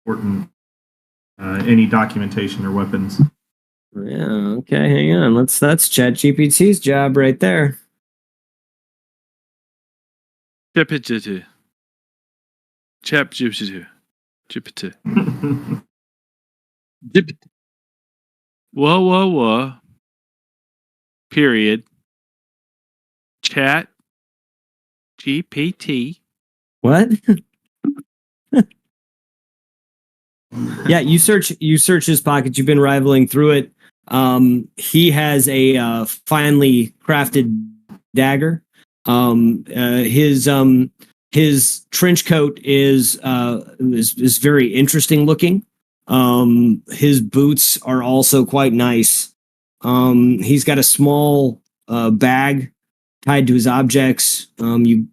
important, any documentation or weapons. Yeah. Okay. Hang on. That's ChatGPT's job right there. ChatGPT. Whoa. Period. Chat. GPT. What? Yeah, you search his pockets. You've been rivaling through it. He has a finely crafted dagger. His trench coat is very interesting looking. His boots are also quite nice. He's got a small bag tied to his objects. You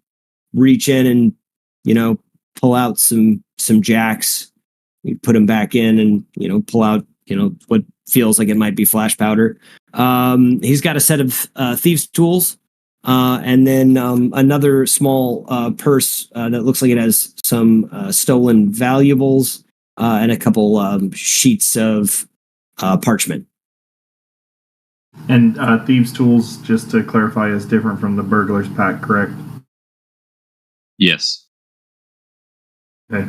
reach in and pull out some jacks. You put them back in and pull out what feels like it might be flash powder. He's got a set of thieves' tools, and then another small purse that looks like it has some stolen valuables and a couple sheets of parchment. And thieves' tools, just to clarify, is different from the burglar's pack, correct? Yes. Okay.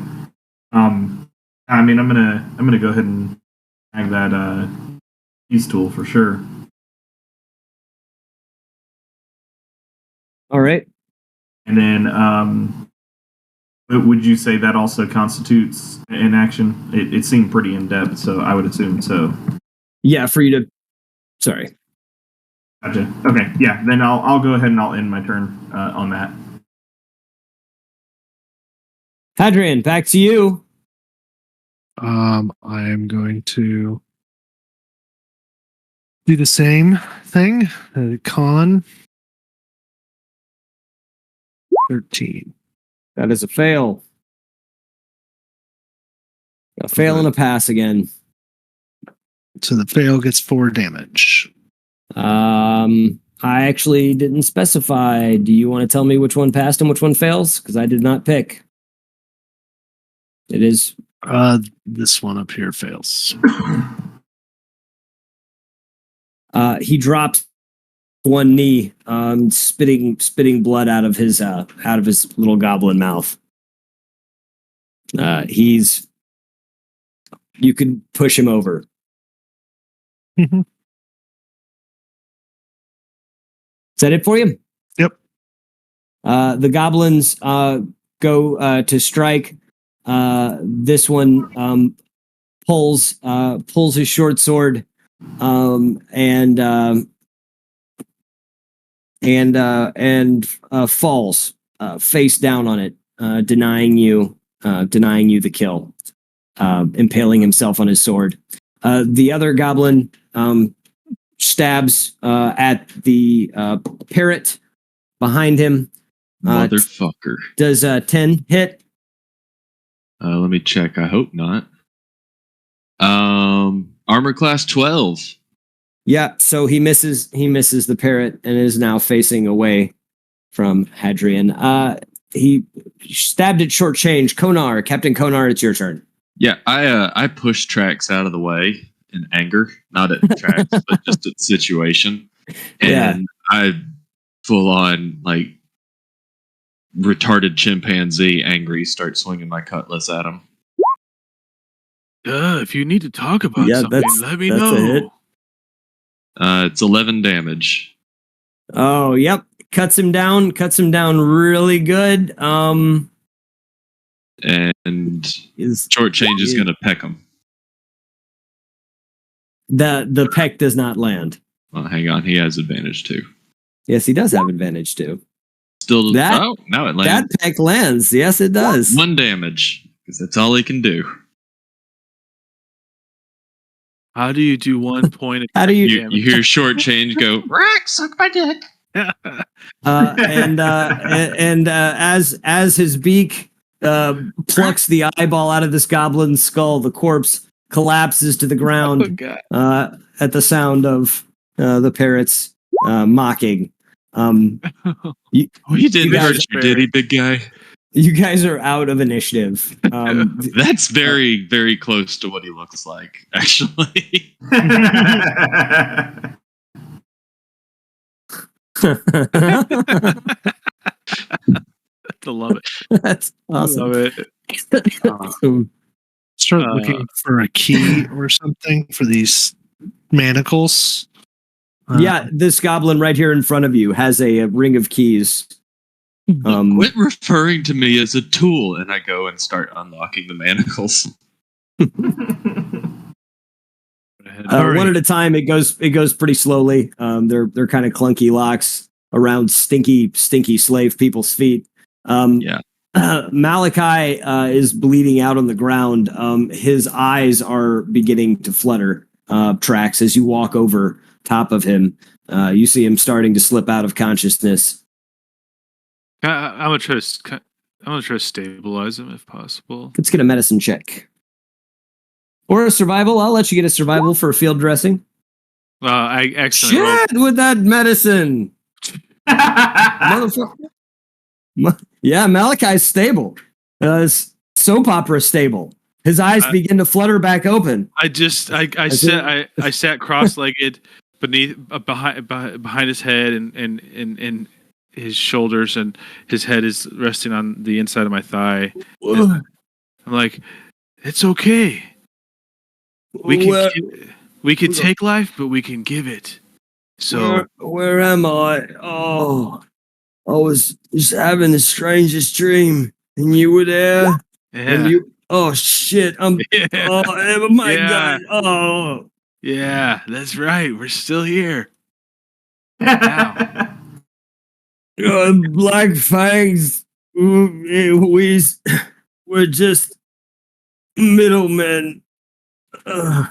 I mean, I'm gonna go ahead and tag that thieves' tool for sure. All right. And then, would you say that also constitutes an action? It seemed pretty in depth, so I would assume so. Yeah, for you to. Sorry. Gotcha. Okay. Yeah. Then I'll go ahead and I'll end my turn on that. Hadrian, back to you. I am going to do the same thing. Con 13. That is a fail. A fail and a pass again. So the fail gets 4 damage. I actually didn't specify. Do you want to tell me which one passed and which one fails? Because I did not pick. It is. This one up here fails. He drops one knee, spitting blood out of his little goblin mouth. You could push him over. Is that it for you? Yep. The goblins go to strike. This one pulls his short sword and falls face down on it, denying you the kill, impaling himself on his sword. The other goblin stabs at the parrot behind him. Motherfucker. Does 10 hit? Let me check. I hope not. Armor class 12. Yeah, so he misses the parrot and is now facing away from Hadrian. He stabbed at short change. Konar, Captain Konar, it's your turn. Yeah, I pushed Trax out of the way in anger, not at Trax, but just at the situation. And I full on like retarded chimpanzee angry start swinging my cutlass at him. If you need to talk about something, let me that's know. a hit. It's 11 damage. Oh, yep. Cuts him down really good. And short change is going to peck him. The peck does not land. Well, hang on. He has advantage too. Yes, he does have advantage too. Still, now it lands. That peck lands. Yes, it does. 1 damage, because that's all he can do. How do you do 1 point? How do you hear short change go, Rack, suck my dick. As his beak plucks the eyeball out of this goblin's skull, the corpse collapses to the ground at the sound of the parrots mocking. He didn't hurt you, did he, big guy? You guys are out of initiative. That's very, very close to what he looks like, actually. I love it. That's awesome. Love it. Start looking for a key or something for these manacles. Yeah, this goblin right here in front of you has a ring of keys. Quit referring to me as a tool, and I go and start unlocking the manacles. One at a time. It goes pretty slowly. They're kind of clunky locks around stinky slave people's feet. Malachi is bleeding out on the ground. His eyes are beginning to flutter. Tracks as you walk over top of him. You see him starting to slip out of consciousness. I'm gonna try to stabilize him if possible. Let's get a medicine check. Or a survival. I'll let you get a survival for a field dressing. I accidentally Shit with that medicine. Motherfucker. Yeah, Malachi's stable. Soap opera stable. His eyes begin to flutter back open. I sat cross-legged behind his head and his shoulders, and his head is resting on the inside of my thigh. I'm like, it's okay. We can take life, but we can give it. So where am I? Oh, I was just having the strangest dream, and you were there. Yeah. And you. Oh shit! Oh my god! Oh yeah, that's right. We're still here. Now. Black Fangs, we're just middlemen. I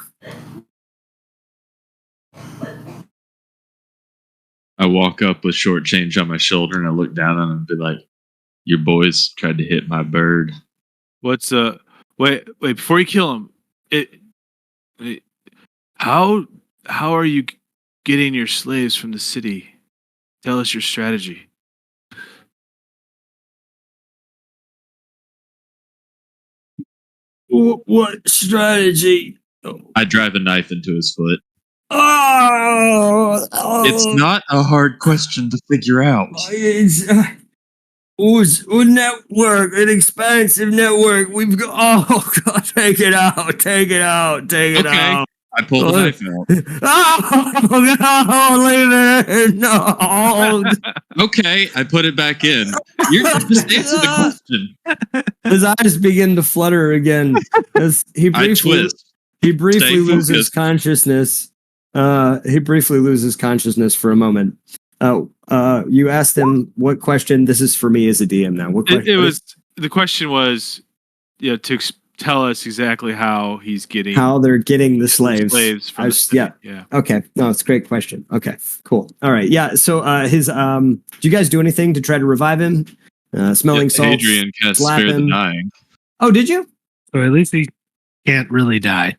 walk up with short change on my shoulder and I look down on him and be like, your boys tried to hit my bird. What's wait, before you kill him, how are you getting your slaves from the city? Tell us your strategy. What strategy? I drive a knife into his foot. Oh, it's not a hard question to figure out. It's a network, an expansive network. We've got. Oh God, take it out. I pulled the knife out. Oh, leave it in. No. Okay, I put it back in. You just answer the question. His eyes begin to flutter again. As he briefly loses consciousness. He briefly loses consciousness for a moment. You asked him what question. This is for me as a DM now. What question? The question was, to tell us exactly how they're getting the slaves. From the city. Yeah. Okay. No, it's a great question. Okay. Cool. All right. Yeah. So his do you guys do anything to try to revive him? Smelling salts. Adrian cast Spare the Dying. Oh, did you? So at least he can't really die.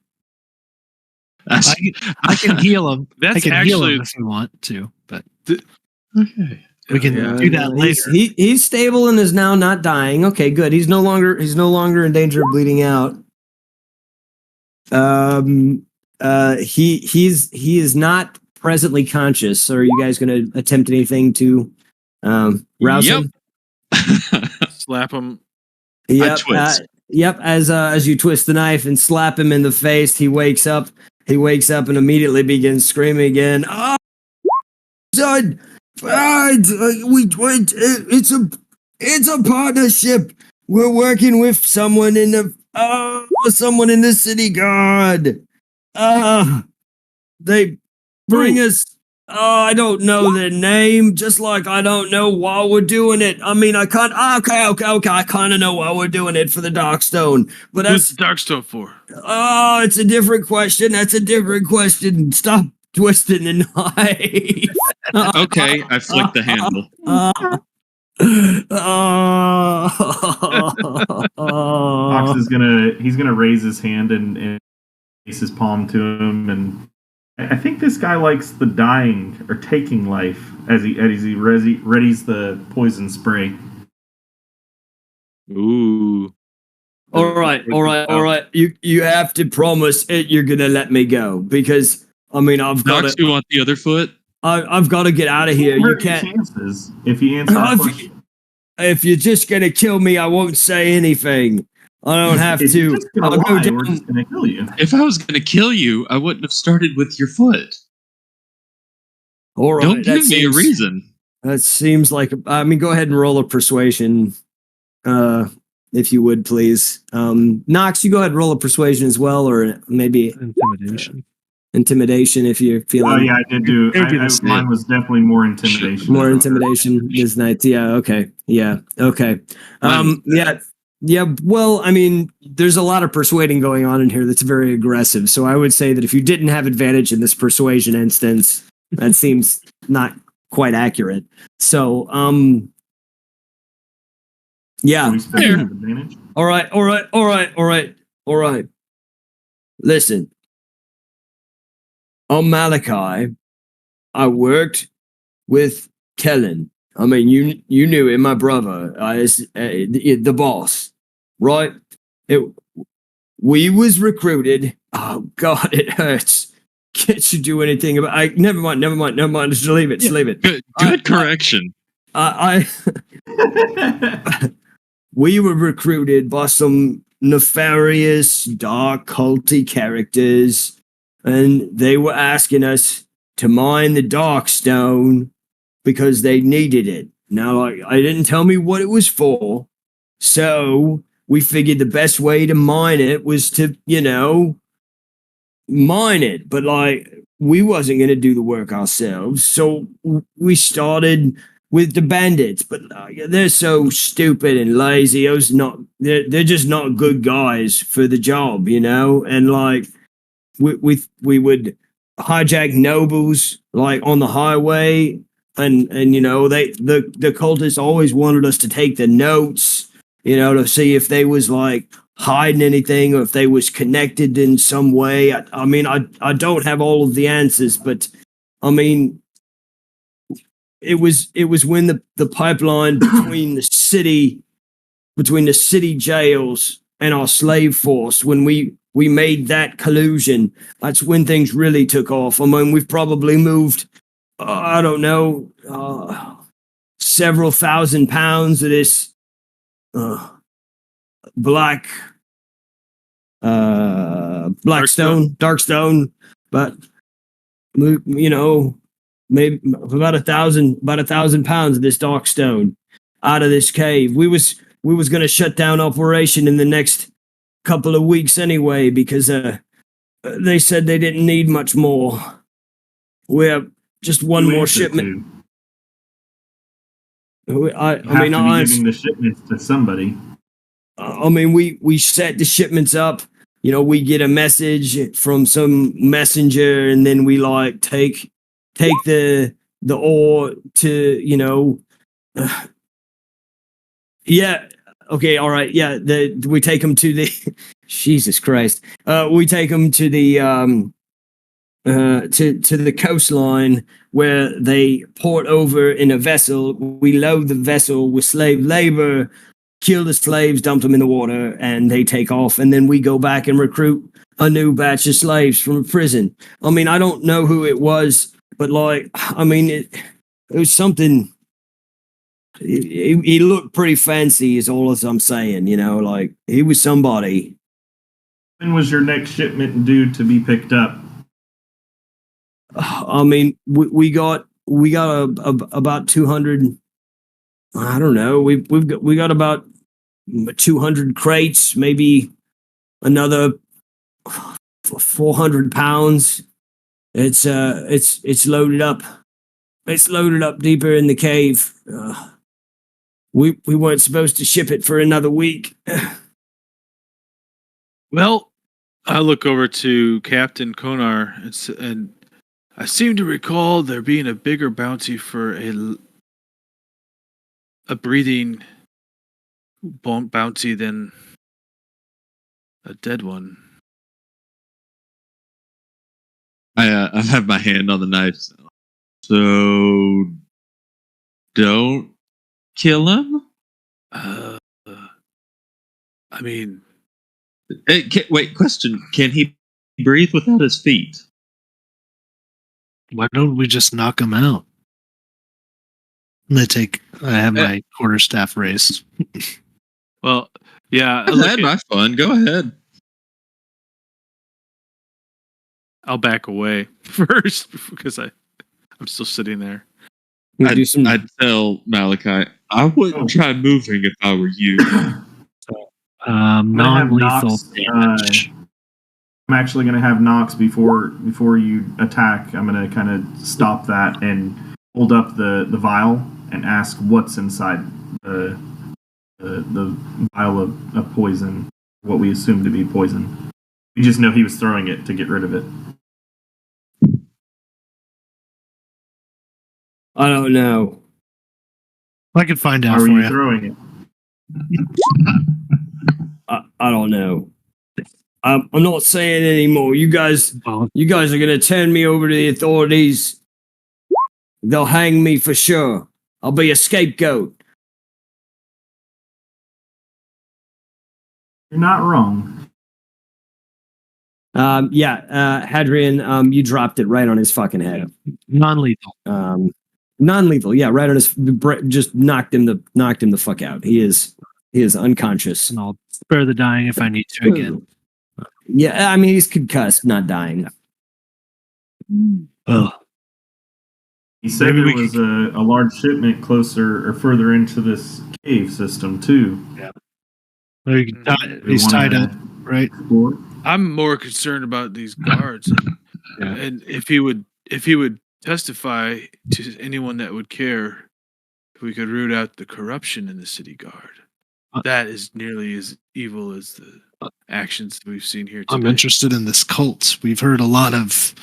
I can heal him. I That's can heal actually him if you want to, but Okay. we can do that later. He's stable and is now not dying. Okay, good. He's no longer in danger of bleeding out. He is not presently conscious. So are you guys going to attempt anything to rouse Yep. him? slap him. Yep. twist. Yep. As you twist the knife and slap him in the face, he wakes up. He wakes up and immediately begins screaming again. Oh, son! It's a partnership. We're working with someone in the city guard. They bring us. I don't know their name. Just like I don't know why we're doing it. I mean, I can't. Okay. I kind of know why we're doing it for the Darkstone, but Who's that's. the Darkstone for? Oh, it's a different question. That's a different question. Stop twisting the knife. Okay, I flicked the handle. Fox is he's gonna raise his hand and place his palm to him, and I think this guy likes the dying or taking life as he readies the poison spray. Ooh. All right. You have to promise it. You're gonna let me go because I mean I've got Knox, to. you want the other foot? I've got to get out of here. You can't. Chances if you answer the question. If you're just gonna kill me, I won't say anything. I don't have If to. you're just gonna I'll go lie, down. we're just gonna kill you. If I was going to kill you, I wouldn't have started with your foot. All right, Don't give me a reason. That seems like. I mean, go ahead and roll a persuasion, if you would, please. Knox, you go ahead and roll a persuasion as well, or maybe intimidation if you're feeling. Oh yeah, I did do. Mine was definitely more intimidation. More intimidation this night. Yeah. Okay. Yeah. Okay. Yeah. Yeah. Well, I mean, there's a lot of persuading going on in here that's very aggressive. So I would say that if you didn't have advantage in this persuasion instance, that seems not quite accurate. So, yeah. Advantage? All right. Listen, on Malachi, I worked with Kellen. I mean, you knew him, my brother, the boss, right? We was recruited. Oh God, it hurts. Can't you do anything about? Never mind. Just leave it. Just leave it. Good correction. We were recruited by some nefarious, dark, culty characters, and they were asking us to mine the Darkstone because they needed it. Now, I didn't tell me what it was for, so we figured the best way to mine it was to, mine it. But we wasn't going to do the work ourselves, so we started with the bandits. But they're so stupid and lazy. They're just not good guys for the job, And we would hijack nobles on the highway. And the cultists always wanted us to take the notes, to see if they was hiding anything or if they was connected in some way. I mean, I don't have all of the answers, but I mean, it was when the pipeline between the city jails and our slave force, when we made that collusion, that's when things really took off. I mean, we've probably moved, I don't know, several thousand pounds of this darkstone, but maybe about 1,000 pounds of this Darkstone out of this cave. We was going to shut down operation in the next couple of weeks anyway because they said they didn't need much more. We have just one more shipment. I mean, giving the shipments to somebody. I mean, we set the shipments up. We get a message from some messenger, and then we take the ore to yeah. Okay, all right. Yeah, we take them to the Jesus Christ. We take them to the to the coastline where they port over in a vessel. We load the vessel with slave labor, kill the slaves, dump them in the water, and they take off. And then we go back and recruit a new batch of slaves from a prison. I mean, I don't know who it was, but like, I mean, it was something. He looked pretty fancy, is all I'm saying. You know, like he was somebody. When was your next shipment due to be picked up? I mean, we got about 200. I don't know. We got about 200 crates, maybe another 400 pounds. It's loaded up. It's loaded up deeper in the cave. We weren't supposed to ship it for another week. Well, I look over to Captain Konar and I seem to recall there being a bigger bounty for a breathing bounty than a dead one. I have my hand on the knife. So don't kill him. I mean, Wait. Question: can he breathe without his feet? Why don't we just knock him out? I have my quarterstaff raised. well, yeah. I had my fun. Go ahead. I'll back away first because I'm still sitting there. I'd tell Malachi I wouldn't try moving if I were you. Non-lethal damage. I'm actually going to have Nox before you attack. I'm going to kind of stop that and hold up the vial and ask what's inside the vial of poison, what we assume to be poison. We just know he was throwing it to get rid of it. I don't know. I could find out How are for you you. throwing it? I don't know. I'm not saying anymore. You guys are gonna turn me over to the authorities. They'll hang me for sure. I'll be a scapegoat. You're not wrong. Hadrian, you dropped it right on his fucking head. Non-lethal. Non-lethal. Yeah, right on his. Just knocked him the fuck out. He is unconscious. And I'll spare the dying if I need to again. Yeah, I mean he's concussed, not dying. Oh. He said there was a large shipment closer or further into this cave system too. Yeah. He's tied up, right? Explore? I'm more concerned about these guards, and if he would testify to anyone that would care, if we could root out the corruption in the city guard. That is nearly as evil as the actions that we've seen here today. I'm interested in this cult. We've heard a lot of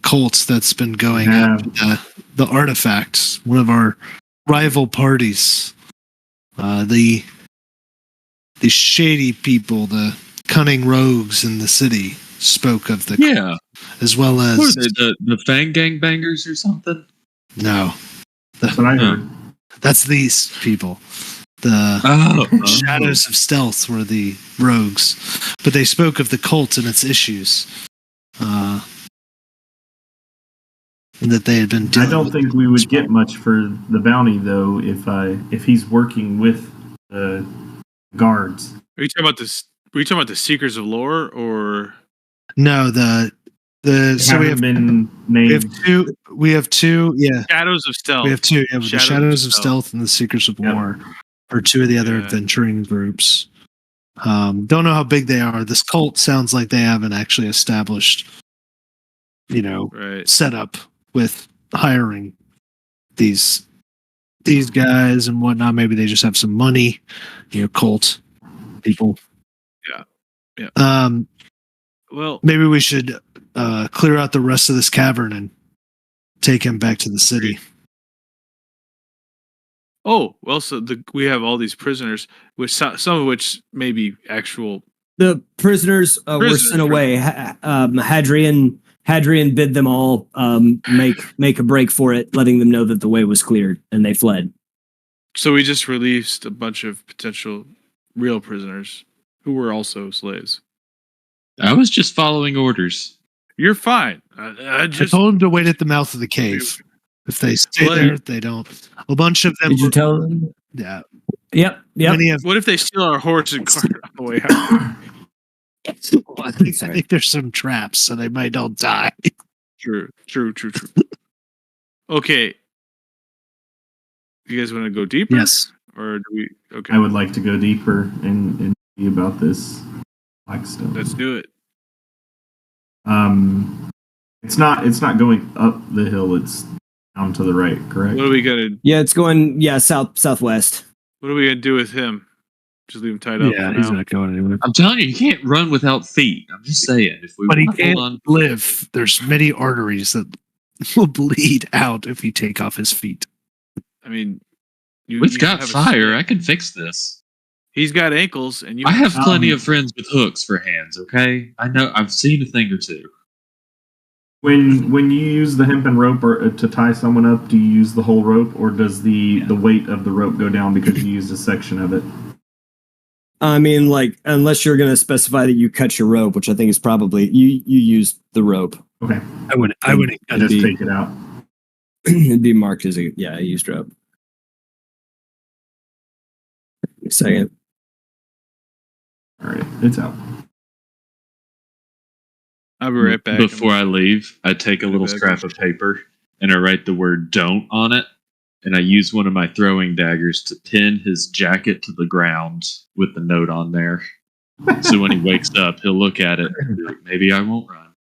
cults that's been going after the artifacts. One of our rival parties, the shady people, the cunning rogues in the city, spoke of the as well as what are they, the Fang Gang Bangers or something? No, that's what I heard. That's these people. The Shadows of Stealth were the rogues, but they spoke of the cult and its issues, and that they had been. I don't think we would get much for the bounty, though, if he's working with the guards. Are you talking about this? Are you talking about the Seekers of Lore, or no? So we have been named. We have two. Yeah, Shadows of Stealth. We have two. Yeah, the Shadows of Stealth and the Seekers of Lore are two of the other adventuring groups. Don't know how big they are. This cult sounds like they haven't actually established, set up with hiring these guys and whatnot. Maybe they just have some money, cult people. Yeah. Well, maybe we should clear out the rest of this cavern and take him back to the city. Oh, well, so we have all these prisoners, which some of which may be actual. The prisoners were sent away. Hadrian Hadrian bid them all make a break for it, letting them know that the way was cleared, and they fled. So we just released a bunch of potential real prisoners who were also slaves. I was just following orders. You're fine. I told them to wait at the mouth of the cave. If they stay there, they don't. A bunch of them. Did you tell them? Yeah. Yep. What if they steal our horse and cart on the way out? I think there's some traps, so they might all die. True. Okay. You guys want to go deeper? Yes. Or do we? Okay. I would like to go deeper and see about this Blackstone. Let's do it. It's not going up the hill. It's down to the right. Correct. What are we gonna? Yeah, it's going southwest. What are we gonna do with him? Just leave him tied up. Yeah, for he's now? not going anywhere. I'm telling you can't run without feet. I'm just saying. But he can't live. There's many arteries that will bleed out if you take off his feet. I mean, We've got have a fire. stick. I can fix this. He's got ankles, and you. I have plenty of friends with hooks for hands. Okay, I know. I've seen a thing or two. When you use the hempen rope to tie someone up, do you use the whole rope, or does the weight of the rope go down because you used a section of it? I mean, like, unless you're going to specify that you cut your rope, which I think is probably you used the rope. Okay, I wouldn't just take it out. It'd be marked as a used rope. Second. All right, it's out. I'll be right back. Before I leave, I take a little scrap of paper and I write the word "don't" on it, and I use one of my throwing daggers to pin his jacket to the ground with the note on there. So when he wakes up, he'll look at it and be like, "Maybe I won't run."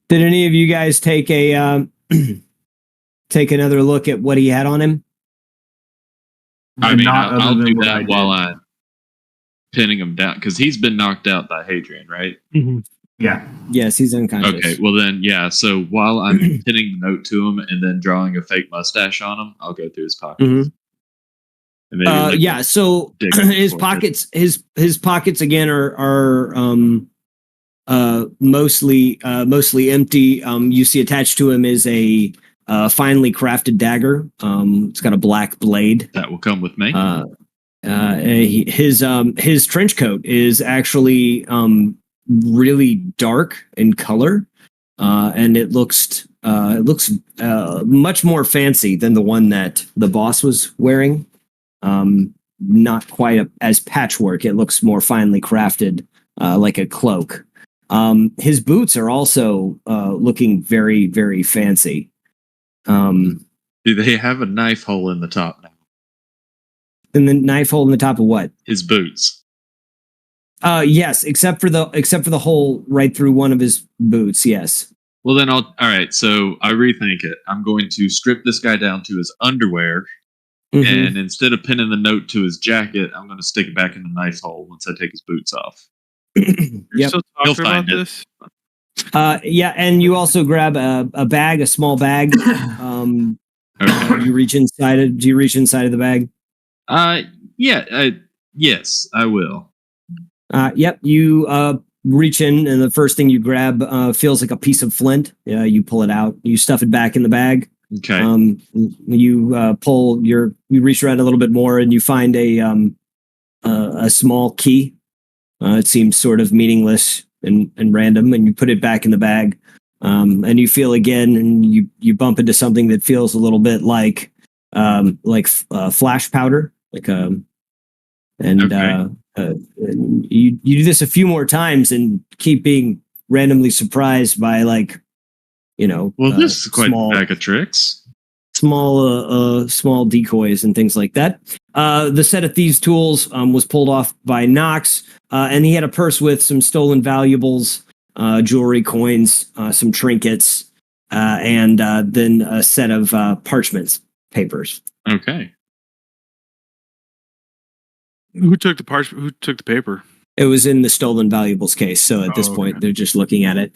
Did any of you guys take a take another look at what he had on him? I mean, Not I'll other than do what that I while did. I'm pinning him down because he's been knocked out by Hadrian, right? Mm-hmm. Yeah. Yes, he's unconscious. Okay, well then, yeah. So while I'm pinning the note to him and then drawing a fake mustache on him, I'll go through his pockets. Mhm. And maybe Yeah. So dig his for it. pockets pockets again are mostly empty. You see attached to him is a finely crafted dagger. It's got a black blade. That will come with me. His trench coat is actually really dark in color, and it looks much more fancy than the one that the boss was wearing. Not quite as patchwork. It looks more finely crafted, like a cloak. His boots are also looking very, very fancy. Do they have a knife hole in the top now? And the knife hole in the top of what? His boots. Yes, except for the hole right through one of his boots. Yes. Well, then all right. So I rethink it. I'm going to strip this guy down to his underwear, and instead of pinning the note to his jacket, I'm going to stick it back in the knife hole once I take his boots off. Yep. Still He'll talking about find it. this? Yeah, and you also grab a small bag. Okay. You reach inside it. Do you reach inside of the bag? Yeah. Yes, I will. Yep. You reach in, and the first thing you grab feels like a piece of flint. You pull it out. You stuff it back in the bag. Okay. You reach around a little bit more, and you find a small key. It seems sort of meaningless and random, and you put it back in the bag. And you feel again, and you bump into something that feels a little bit like flash powder, you do this a few more times and keep being randomly surprised by Well, this is quite a bag of tricks. Small decoys and things like that. The set of thieves' tools was pulled off by Knox, and he had a purse with some stolen valuables, jewelry, coins, some trinkets, and then a set of parchments, papers. Okay. Who took the parchment? Who took the paper? It was in the stolen valuables case, so at this point okay. they're just looking at it.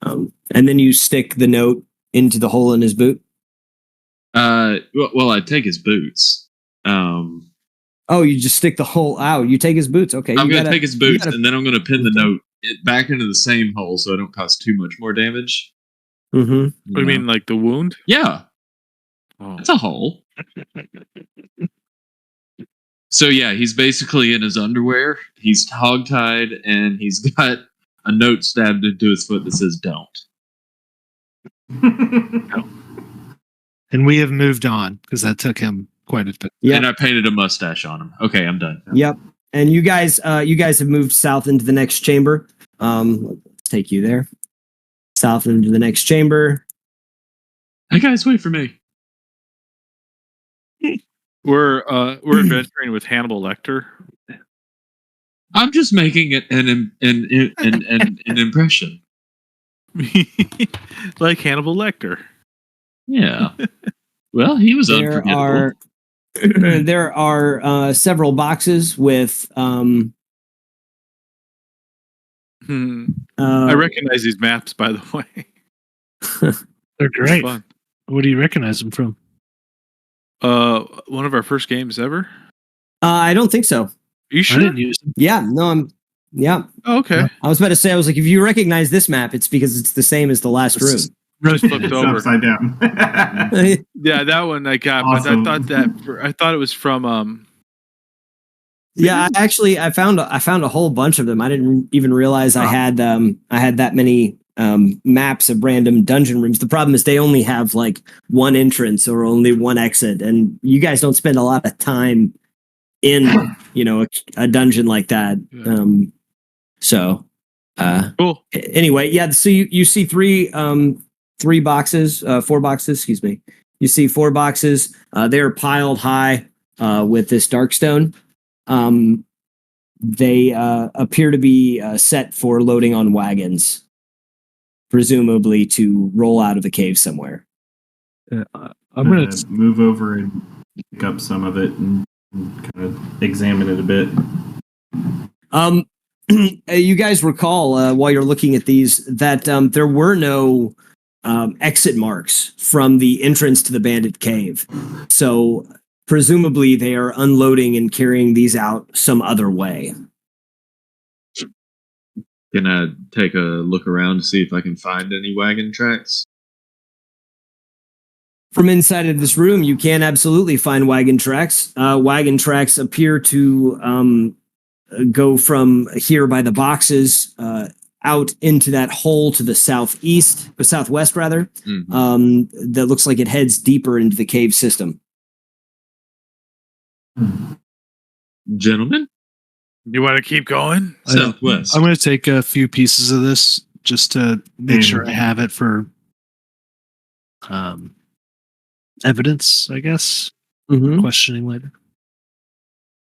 And then you stick the note into the hole in his boot. Well, I take his boots. Oh, you just stick the hole out. You take his boots. Okay, I'm going to take his boots, and then I'm going to pin the note it back into the same hole so I don't cause too much more damage. Mm-hmm. What do you mean, like the wound? Yeah, Oh. it's a hole. So yeah, he's basically in his underwear. He's hogtied, and he's got a note stabbed into his foot that says "Don't." And we have moved on because that took him quite a bit. Yep. And I painted a mustache on him. Okay, I'm done. Yep. And you guys have moved south into the next chamber. Let's take you there. South into the next chamber. Hey guys, wait for me. We're adventuring with Hannibal Lecter. I'm just making it an impression. Like Hannibal Lecter. Yeah. Well, he was There unforgettable. there are several boxes with I recognize these maps, by the way. They're great. Fun. What do you recognize them from? One of our first games ever. I don't think so. Are you I sure? didn't use them. Yeah, no, yeah. Oh, okay. I was about to say, I was like, if you recognize this map, it's because it's the same as the last room. Just flipped It's over. upside down. Yeah, that one I got, Awesome. but I thought it was from Yeah, I found a whole bunch of them. I didn't even realize I had that many maps of random dungeon rooms. The problem is they only have like one entrance or only one exit, and you guys don't spend a lot of time in a dungeon like that. Yeah. Cool. Anyway, yeah. So you see four boxes. Excuse me. You see four boxes. They are piled high with this darkstone. They appear to be set for loading on wagons, presumably to roll out of the cave somewhere. I'm going to move over and pick up some of it and kind of examine it a bit. You guys recall while you're looking at these that there were no exit marks from the entrance to the bandit cave. So presumably they are unloading and carrying these out some other way. Can I take a look around to see if I can find any wagon tracks? From inside of this room, you can absolutely find wagon tracks. Wagon tracks appear to go from here by the boxes out into that hole to the southwest rather. Mm-hmm. That looks like it heads deeper into the cave system. Gentlemen, You want to keep going? southwest. I'm going to take a few pieces of this just to make sure I have it for evidence, I guess. Mm-hmm. Questioning later.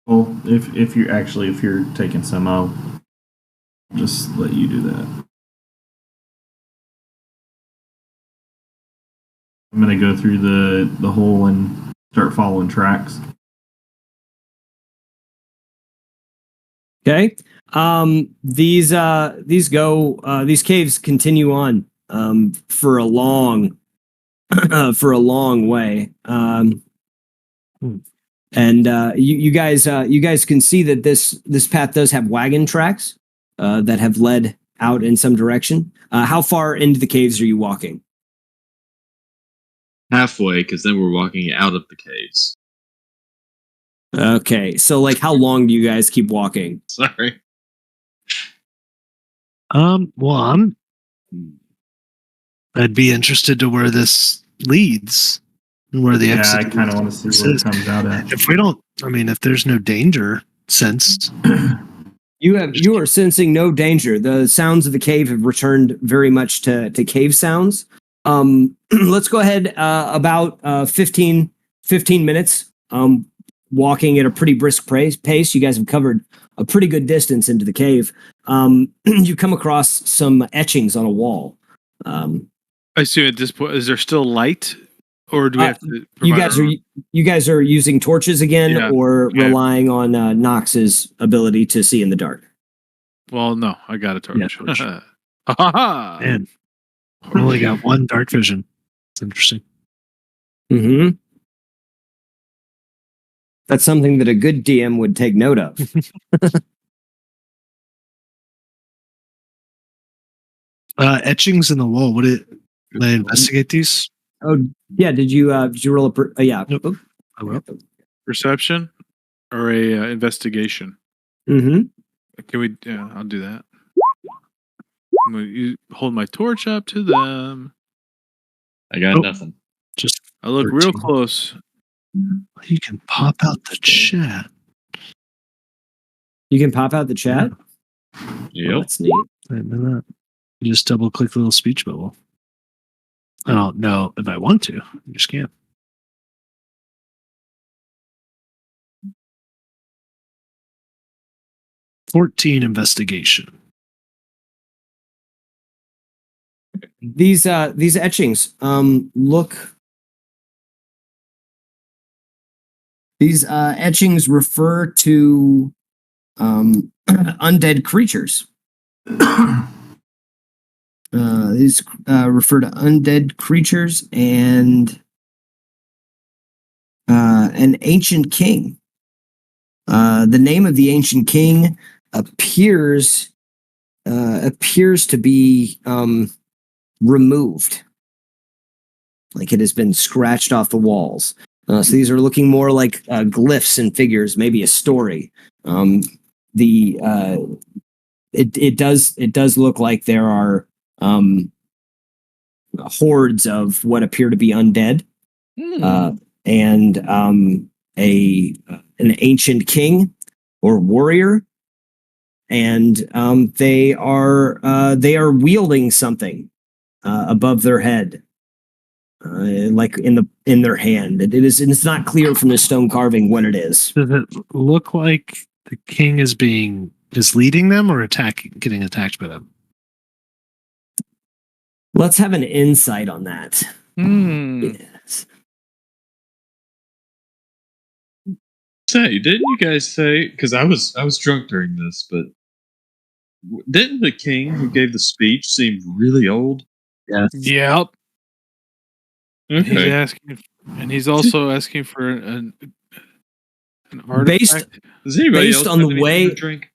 Well, if you're taking some, I'll just let you do that. I'm gonna go through the hole and start following tracks. Okay. These caves continue on for a long way. And you guys can see that this path does have wagon tracks that have led out in some direction. How far into the caves are you walking? Halfway, because then we're walking out of the caves. Okay, so like how long do you guys keep walking? Sorry. Well, I'd be interested to where this leads and where the exit. I kind of want to see where it comes out at. If there's no danger sensed. You are sensing no danger. The sounds of the cave have returned very much to cave sounds. Let's go ahead about 15 minutes walking at a pretty brisk pace. You guys have covered a pretty good distance into the cave. You come across some etchings on a wall. I assume at this point, is there still light, or do we have to? You guys are using torches again, or Yeah. relying on Nox's ability to see in the dark? Well, no, I got a torch. Yeah, torch. Ha Man, I only got one dark vision. It's interesting. Mm-hmm. That's something that a good DM would take note of. Etchings in the wall. Can I investigate these? Oh yeah, did you roll a yeah? Nope. Oh. I will. Perception or a investigation? Mm-hmm. Can we? Yeah, I'll do that. I'm gonna hold my torch up to them. I got nothing. Just I look 13. real close. You can pop out the chat. You can pop out the chat. Yep. Oh, that's neat. I didn't know that. You just double click the little speech bubble. I don't know if I want to. You just can't. $14 investigation. These etchings look. These etchings refer to undead creatures. These refer to undead creatures and an ancient king. The name of the ancient king appears to be removed, like it has been scratched off the walls. So these are looking more like glyphs and figures, maybe a story. It does look like there are hordes of what appear to be undead, and an ancient king or warrior, and they are wielding something above their head. Like in their hand. It's not clear from the stone carving what it is. Does it look like the king is leading them or getting attacked by them? Let's have an insight on that. Yes. Say, didn't you guys say? Because I was drunk during this, but didn't the king who gave the speech seem really old? Yes. Yep. Okay. He's asking, and he's also asking for an artifact. Does anybody based else on have the anything way- to drink?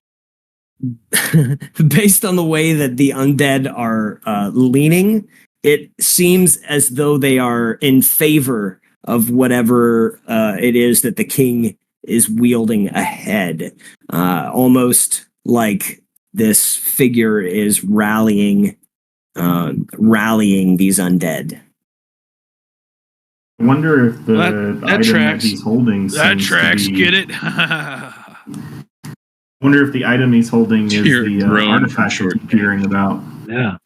Based on the way that the undead are leaning, it seems as though they are in favor of whatever it is that the king is wielding ahead. Almost like this figure is rallying these undead. I wonder if the That item tracks. that he's holding That seems tracks. to be, Get it? I wonder if the item he's holding is You're the grown artifact from that short he's hearing about. Yeah.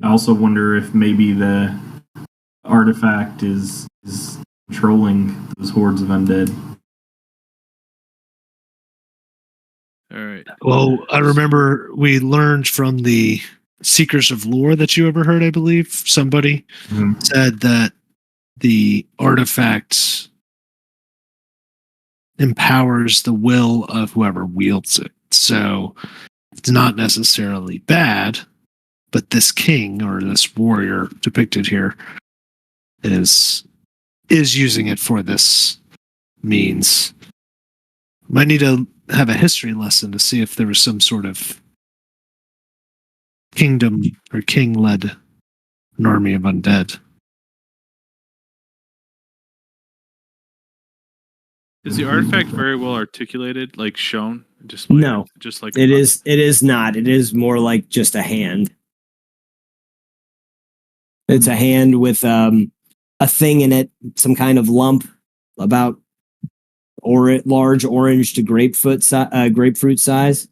I also wonder if maybe the artifact is controlling those hordes of undead. All right. Well, I remember we learned from the Seekers of Lore that you ever heard, I believe. Somebody said that the artifact empowers the will of whoever wields it. So it's not necessarily bad, but this king or this warrior depicted here is using it for this means. Might need to have a history lesson to see if there was some sort of kingdom or king led an army of undead. Is the artifact very well articulated, like shown? No. Just like It is not. It is more like just a hand. It's a hand with a thing in it, some kind of lump about large orange to grapefruit size.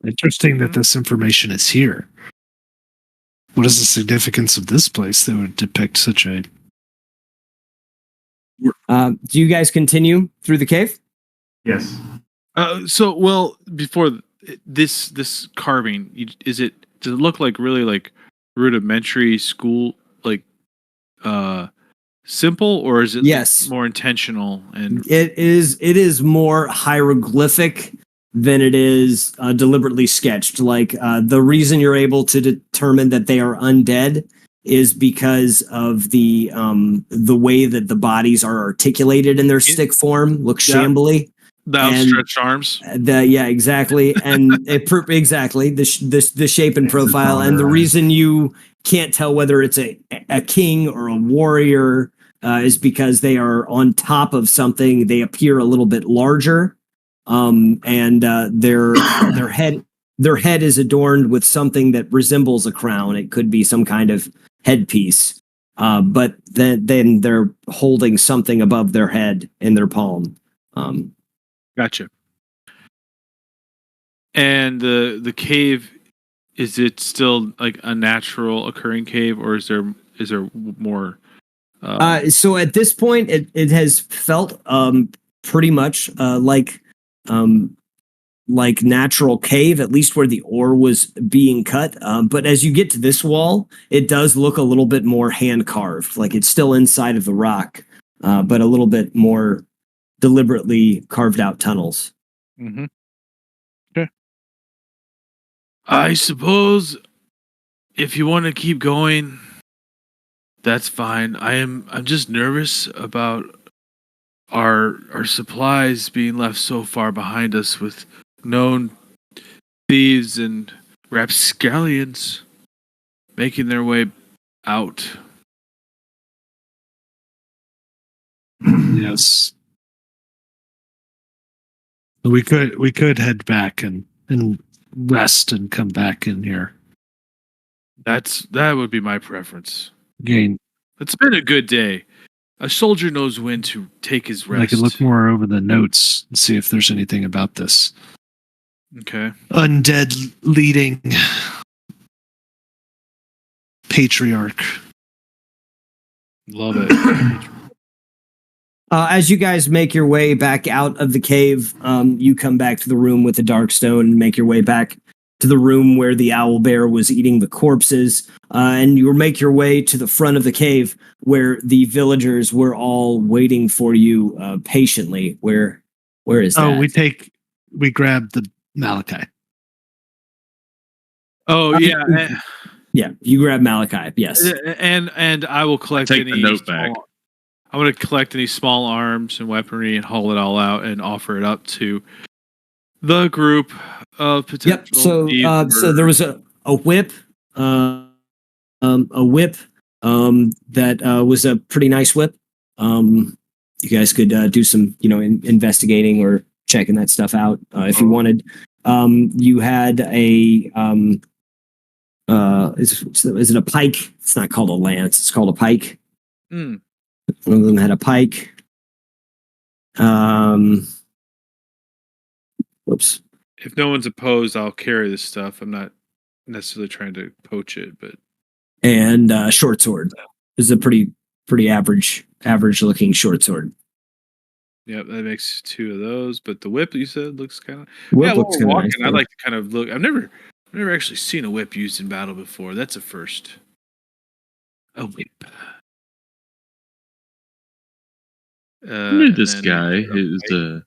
Interesting that this information is here. What is the significance of this place that would depict such a... Do you guys continue through the cave? Yes. Before this carving, does it look like really like rudimentary school, like simple, or is it Yes. more intentional? And It is more hieroglyphic than it is deliberately sketched. Like the reason you're able to determine that they are undead is because of the way that the bodies are articulated in their stick form, look shambly. The And- outstretched arms. Exactly, and exactly the shape and profile, and the reason you can't tell whether it's a king or a warrior is because they are on top of something. They appear a little bit larger, and their head is adorned with something that resembles a crown. It could be some kind of headpiece, but then they're holding something above their head in their palm. Gotcha. And the cave, is it still like a natural occurring cave, or is there more? So at this point, it has felt pretty much like natural cave, at least where the ore was being cut. But as you get to this wall, it does look a little bit more hand carved, like it's still inside of the rock, but a little bit more deliberately carved out tunnels. Mm-hmm. Okay. I suppose if you want to keep going, that's fine. I'm just nervous about our supplies being left so far behind us with known thieves and rapscallions making their way out. Yes. We could head back and rest and come back in here. That would be my preference. Gain. It's been a good day. A soldier knows when to take his rest. I could look more over the notes and see if there's anything about this. Okay. Undead leading patriarch. Love it. As you guys make your way back out of the cave, you come back to the room with the dark stone and make your way back to the room where the owl bear was eating the corpses. And you make your way to the front of the cave where the villagers were all waiting for you patiently. Where is that? Oh, we grab the Malachi. Oh yeah. Yeah, you grab Malachi. Yes, and I will collect Take the any note back. I'm going to collect any small arms and weaponry and haul it all out and offer it up to the group of potential. Yep. So there was a whip, that was a pretty nice whip. You guys could do some, investigating or checking that stuff out if you wanted. You had a is it a pike? It's not called a lance. It's called a pike. Mm. One of them had a pike. Whoops. If no one's opposed, I'll carry this stuff. I'm not necessarily trying to poach it, but And short sword. This is a pretty average looking short sword. Yep, that makes two of those. But the whip, you said, looks kind of. Whip looks kind of nice. I'd like to kind of look. I've never actually seen a whip used in battle before. That's a first. A whip. I knew this guy. It was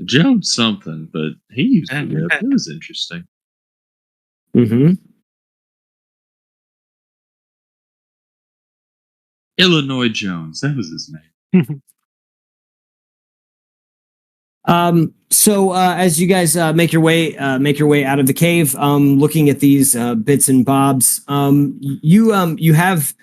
Jones something, but he used the whip. It was interesting. Mm-hmm. Illinois Jones. That was his name. So as you guys make your way out of the cave, looking at these bits and bobs, you have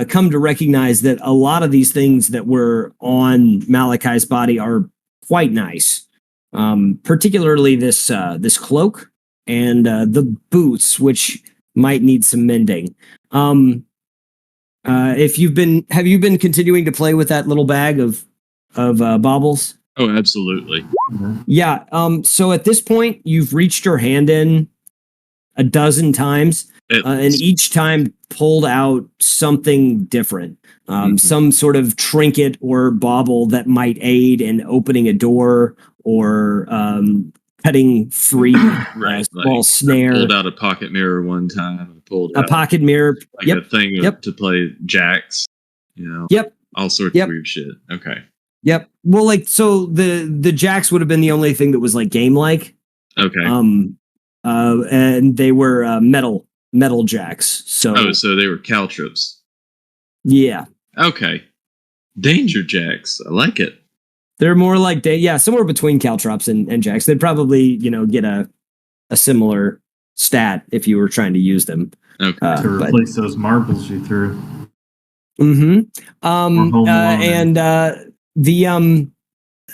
come to recognize that a lot of these things that were on Malachi's body are quite nice. Particularly this cloak and the boots, which might need some mending. Have you been continuing to play with that little bag of baubles? Oh, absolutely. Yeah. So at this point, you've reached your hand in a dozen times, and each time pulled out something different. Some sort of trinket or bauble that might aid in opening a door or cutting free a small snare. I pulled out a pocket mirror one time. I pulled a out pocket mirror. like a thing to play jacks. Yep. All sorts of weird shit. Okay. Yep. Well, so the jacks would have been the only thing that was like game like. Okay. And they were metal jacks. So so they were caltrops. Yeah. Okay. Danger jacks. I like it. They're more like somewhere between caltrops and jacks. They'd probably get a similar stat if you were trying to use them. Okay. To replace those marbles you threw. Mm-hmm.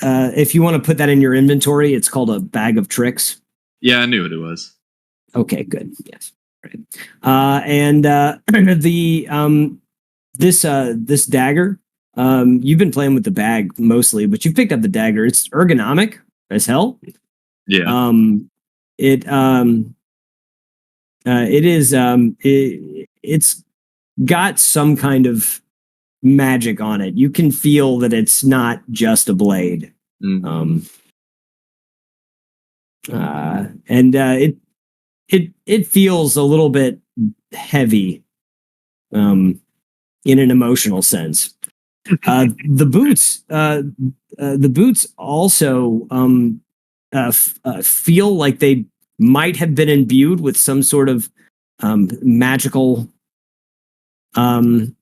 If you want to put that in your inventory, it's called a bag of tricks. Yeah, I knew what it was. Okay, good. Yes. Right. This dagger. You've been playing with the bag mostly, but you've picked up the dagger. It's ergonomic as hell. Yeah. It's got some kind of magic on it. You can feel that it's not just a blade. Mm. It feels a little bit heavy, in an emotional sense. The boots also feel like they might have been imbued with some sort of magical some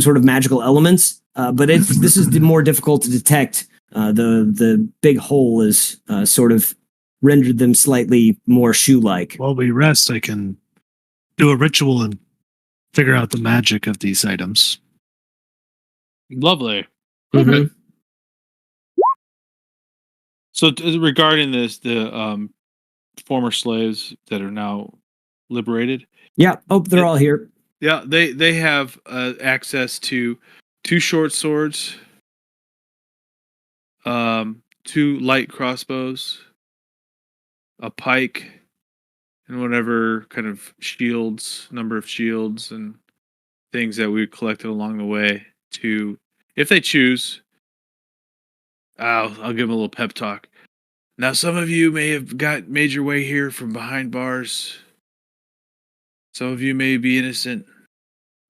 sort of magical elements, but this is more difficult to detect. The big hole is sort of rendered them slightly more shoe-like. While we rest, I can do a ritual and figure out the magic of these items. Lovely. Mm-hmm. Okay. So regarding this, the former slaves that are now liberated. Yeah. Oh, they're all here. Yeah, they have access to 2 short swords, 2 light crossbows, a pike, and whatever kind of number of shields and things that we collected along the way. To, if they choose, I'll give them a little pep talk. Now, some of you may have made your way here from behind bars. Some of you may be innocent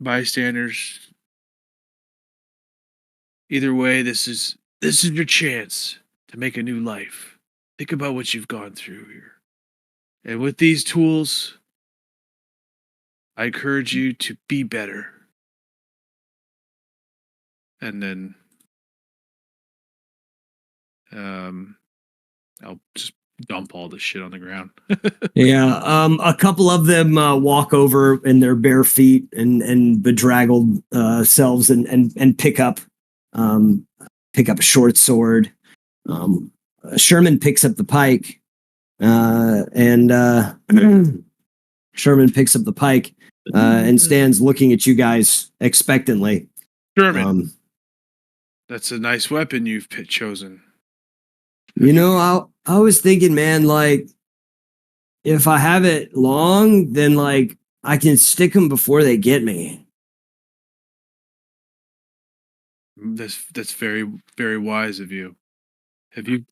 bystanders. Either way, this is your chance to make a new life. Think about what you've gone through here. And with these tools, I encourage you to be better. And then I'll just dump all this shit on the ground. Yeah. A couple of them walk over in their bare feet and bedraggled selves and pick up a short sword. Sherman picks up the pike, and Sherman picks up the pike and stands looking at you guys expectantly. Sherman, that's a nice weapon you've chosen. I was thinking, man, like, if I have it long, then like I can stick them before they get me. That's very, very wise of you. Have you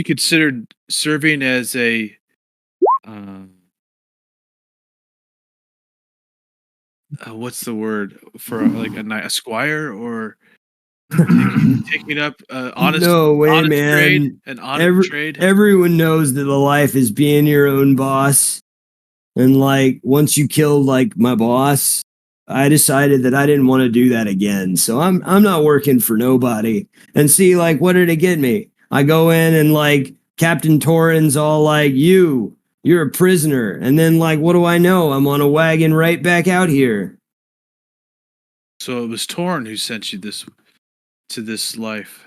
considered serving as a what's the word for like a squire, or taking up honest man. trade? Everyone knows that the life is being your own boss. And like once you killed like my boss, I decided that I didn't want to do that again. So I'm not working for nobody. And see, like, what did it get me? I go in and like Captain Torrin's all like, you're a prisoner. And then like, what do I know? I'm on a wagon right back out here. So it was Torrin who sent you to this life.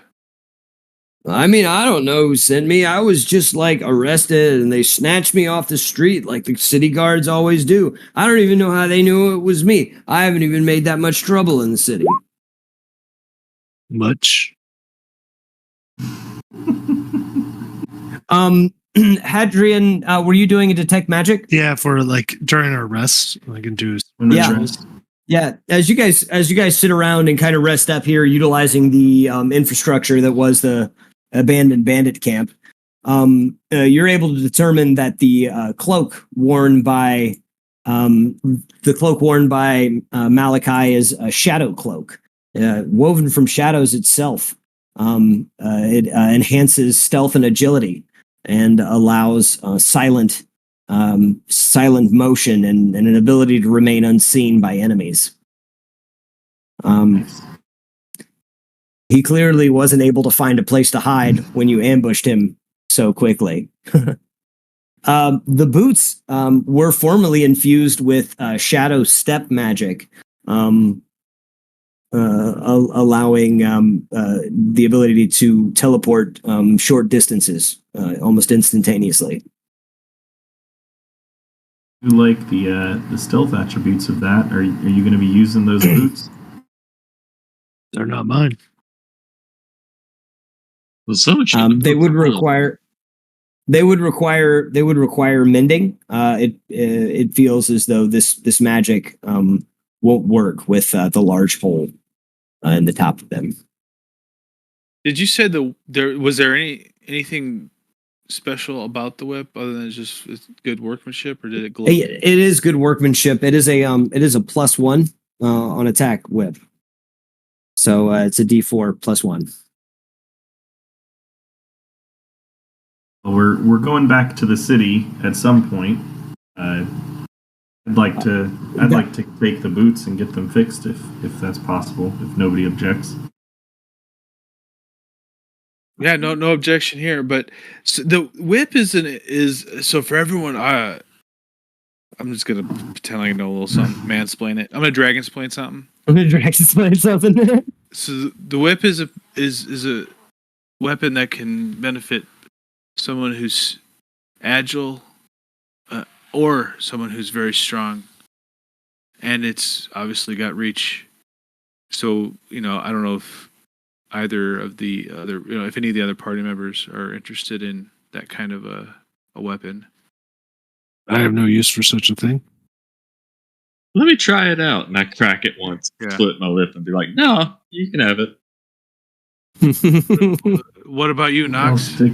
I mean, I don't know who sent me. I was just like arrested and they snatched me off the street like the city guards always do. I don't even know how they knew it was me. I haven't even made that much trouble in the city. Much. Hadrian, were you doing a detect magic? Yeah, for like during our rest, I can do. Yeah. As you guys sit around and kind of rest up here, utilizing the infrastructure that was the abandoned bandit camp, you're able to determine that the cloak worn by Malachi is a shadow cloak, woven from shadows itself. It enhances stealth and agility, and allows silent motion and an ability to remain unseen by enemies. He clearly wasn't able to find a place to hide when you ambushed him so quickly. The boots were formerly infused with shadow step magic, allowing the ability to teleport short distances almost instantaneously. You like the stealth attributes of that? Are you going to be using those boots? They're not mine. Well, so much. They would require mending. It feels as though this magic won't work with the large hole in the top of them. Did you say there anything special about the whip other than it's good workmanship, or did it glow? It is good workmanship. It is a +1 on attack whip. So it's a D4 +1. We're going back to the city at some point. I'd like to take the boots and get them fixed if that's possible, if nobody objects. Yeah, no objection here. But so the whip is so for everyone. I'm just gonna pretend like I know a little something. Mansplain it. I'm gonna dragon-splain something. So the whip is a weapon that can benefit someone who's agile, or someone who's very strong, and it's obviously got reach. So I don't know if either of the other, if any of the other party members are interested in that kind of a weapon. I have no use for such a thing. Let me try it out. And I crack it once, Yeah. split my lip, and be like, no, you can have it. What about you, Knox? I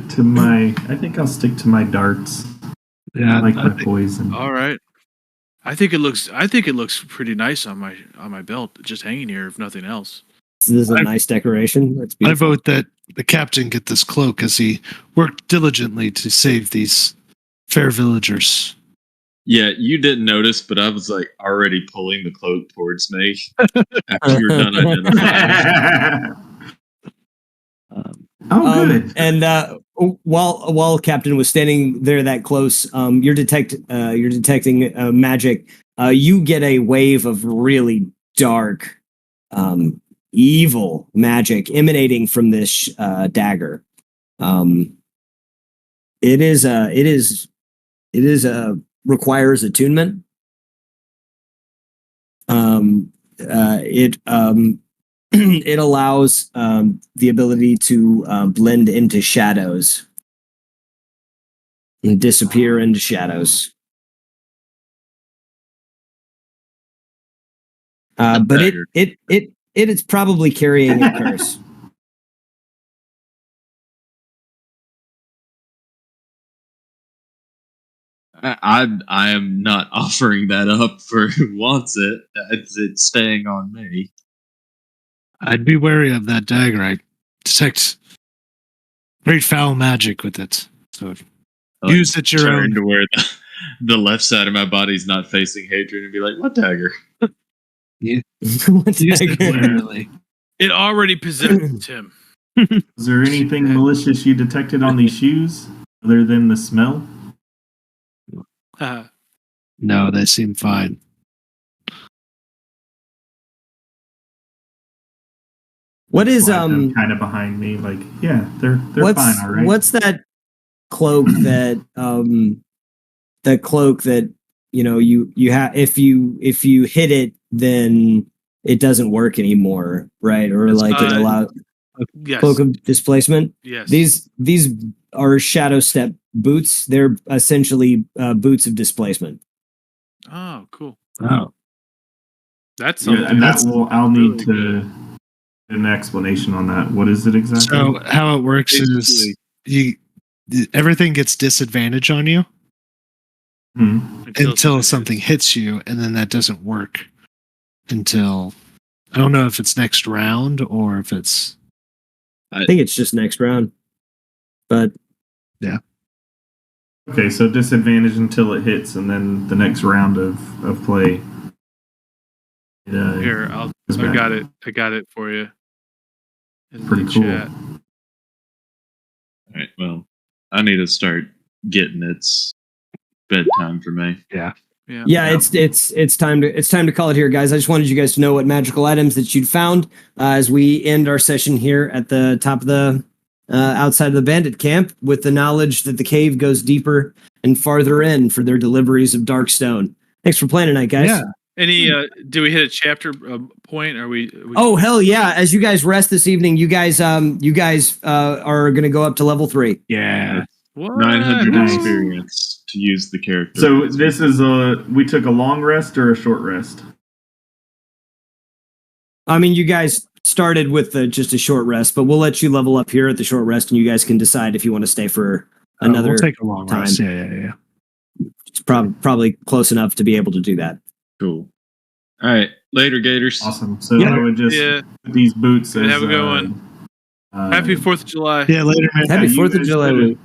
think I'll stick to my darts. Yeah, I like my poison. All right. I think it looks pretty nice on my belt, just hanging here, if nothing else. This is a nice decoration. That's beautiful. I vote that the captain get this cloak as he worked diligently to save these fair villagers. Yeah, you didn't notice, but I was like already pulling the cloak towards me after you were done identifying. Good. And while Captain was standing there that close, you're detecting magic. You get a wave of really dark, evil magic emanating from this dagger. It requires attunement. It allows the ability to blend into shadows and disappear into shadows. But it is probably carrying a curse. I am not offering that up for who wants it. It's staying on me. I'd be wary of that dagger. I detect great foul magic with it. So use it your own. To where the left side of my body's not facing hatred and be like, what dagger? Use it warily. It already possessed him. Is there anything malicious you detected on these shoes other than the smell? No, they seem fine. What is kind of behind me? Like, yeah, they're fine, all right. What's that cloak that you have? If you hit it, then it doesn't work anymore, right? Or it allows cloak of displacement. Yes. These are shadow step boots. They're essentially boots of displacement. Oh, cool. Oh, That's something. I'll need to an explanation on that. What is it exactly? So how it works is everything gets disadvantage on you until something hits you, and then that doesn't work until I don't know if it's next round or if it's. I think it's just next round, but yeah. Okay, so disadvantage until it hits, and then the next round of play. Here, I got it for you. in Pretty the cool. chat. All right. Well, I need to start getting it's bedtime for me. Yeah. Yeah, it's time to call it here, guys. I just wanted you guys to know what magical items that you'd found as we end our session here at the top of the outside of the bandit camp, with the knowledge that the cave goes deeper and farther in for their deliveries of dark stone. Thanks for playing tonight, guys. Yeah. Any? Do we hit a chapter point? Are we? Oh hell yeah! As you guys rest this evening, you guys are going to go up to level 3. Yeah. What? 900 Nice. experience to use the character. So this is we took a long rest or a short rest? I mean, you guys started with just a short rest, but we'll let you level up here at the short rest, and you guys can decide if you want to stay for another. We'll take a long time. rest. Yeah. It's probably close enough to be able to do that. Cool. All right. Later, Gators. Awesome. So Yeah. I would just put these boots as Have a good one. Happy 4th of July. Yeah, later, man. Happy you 4th of guys July. should-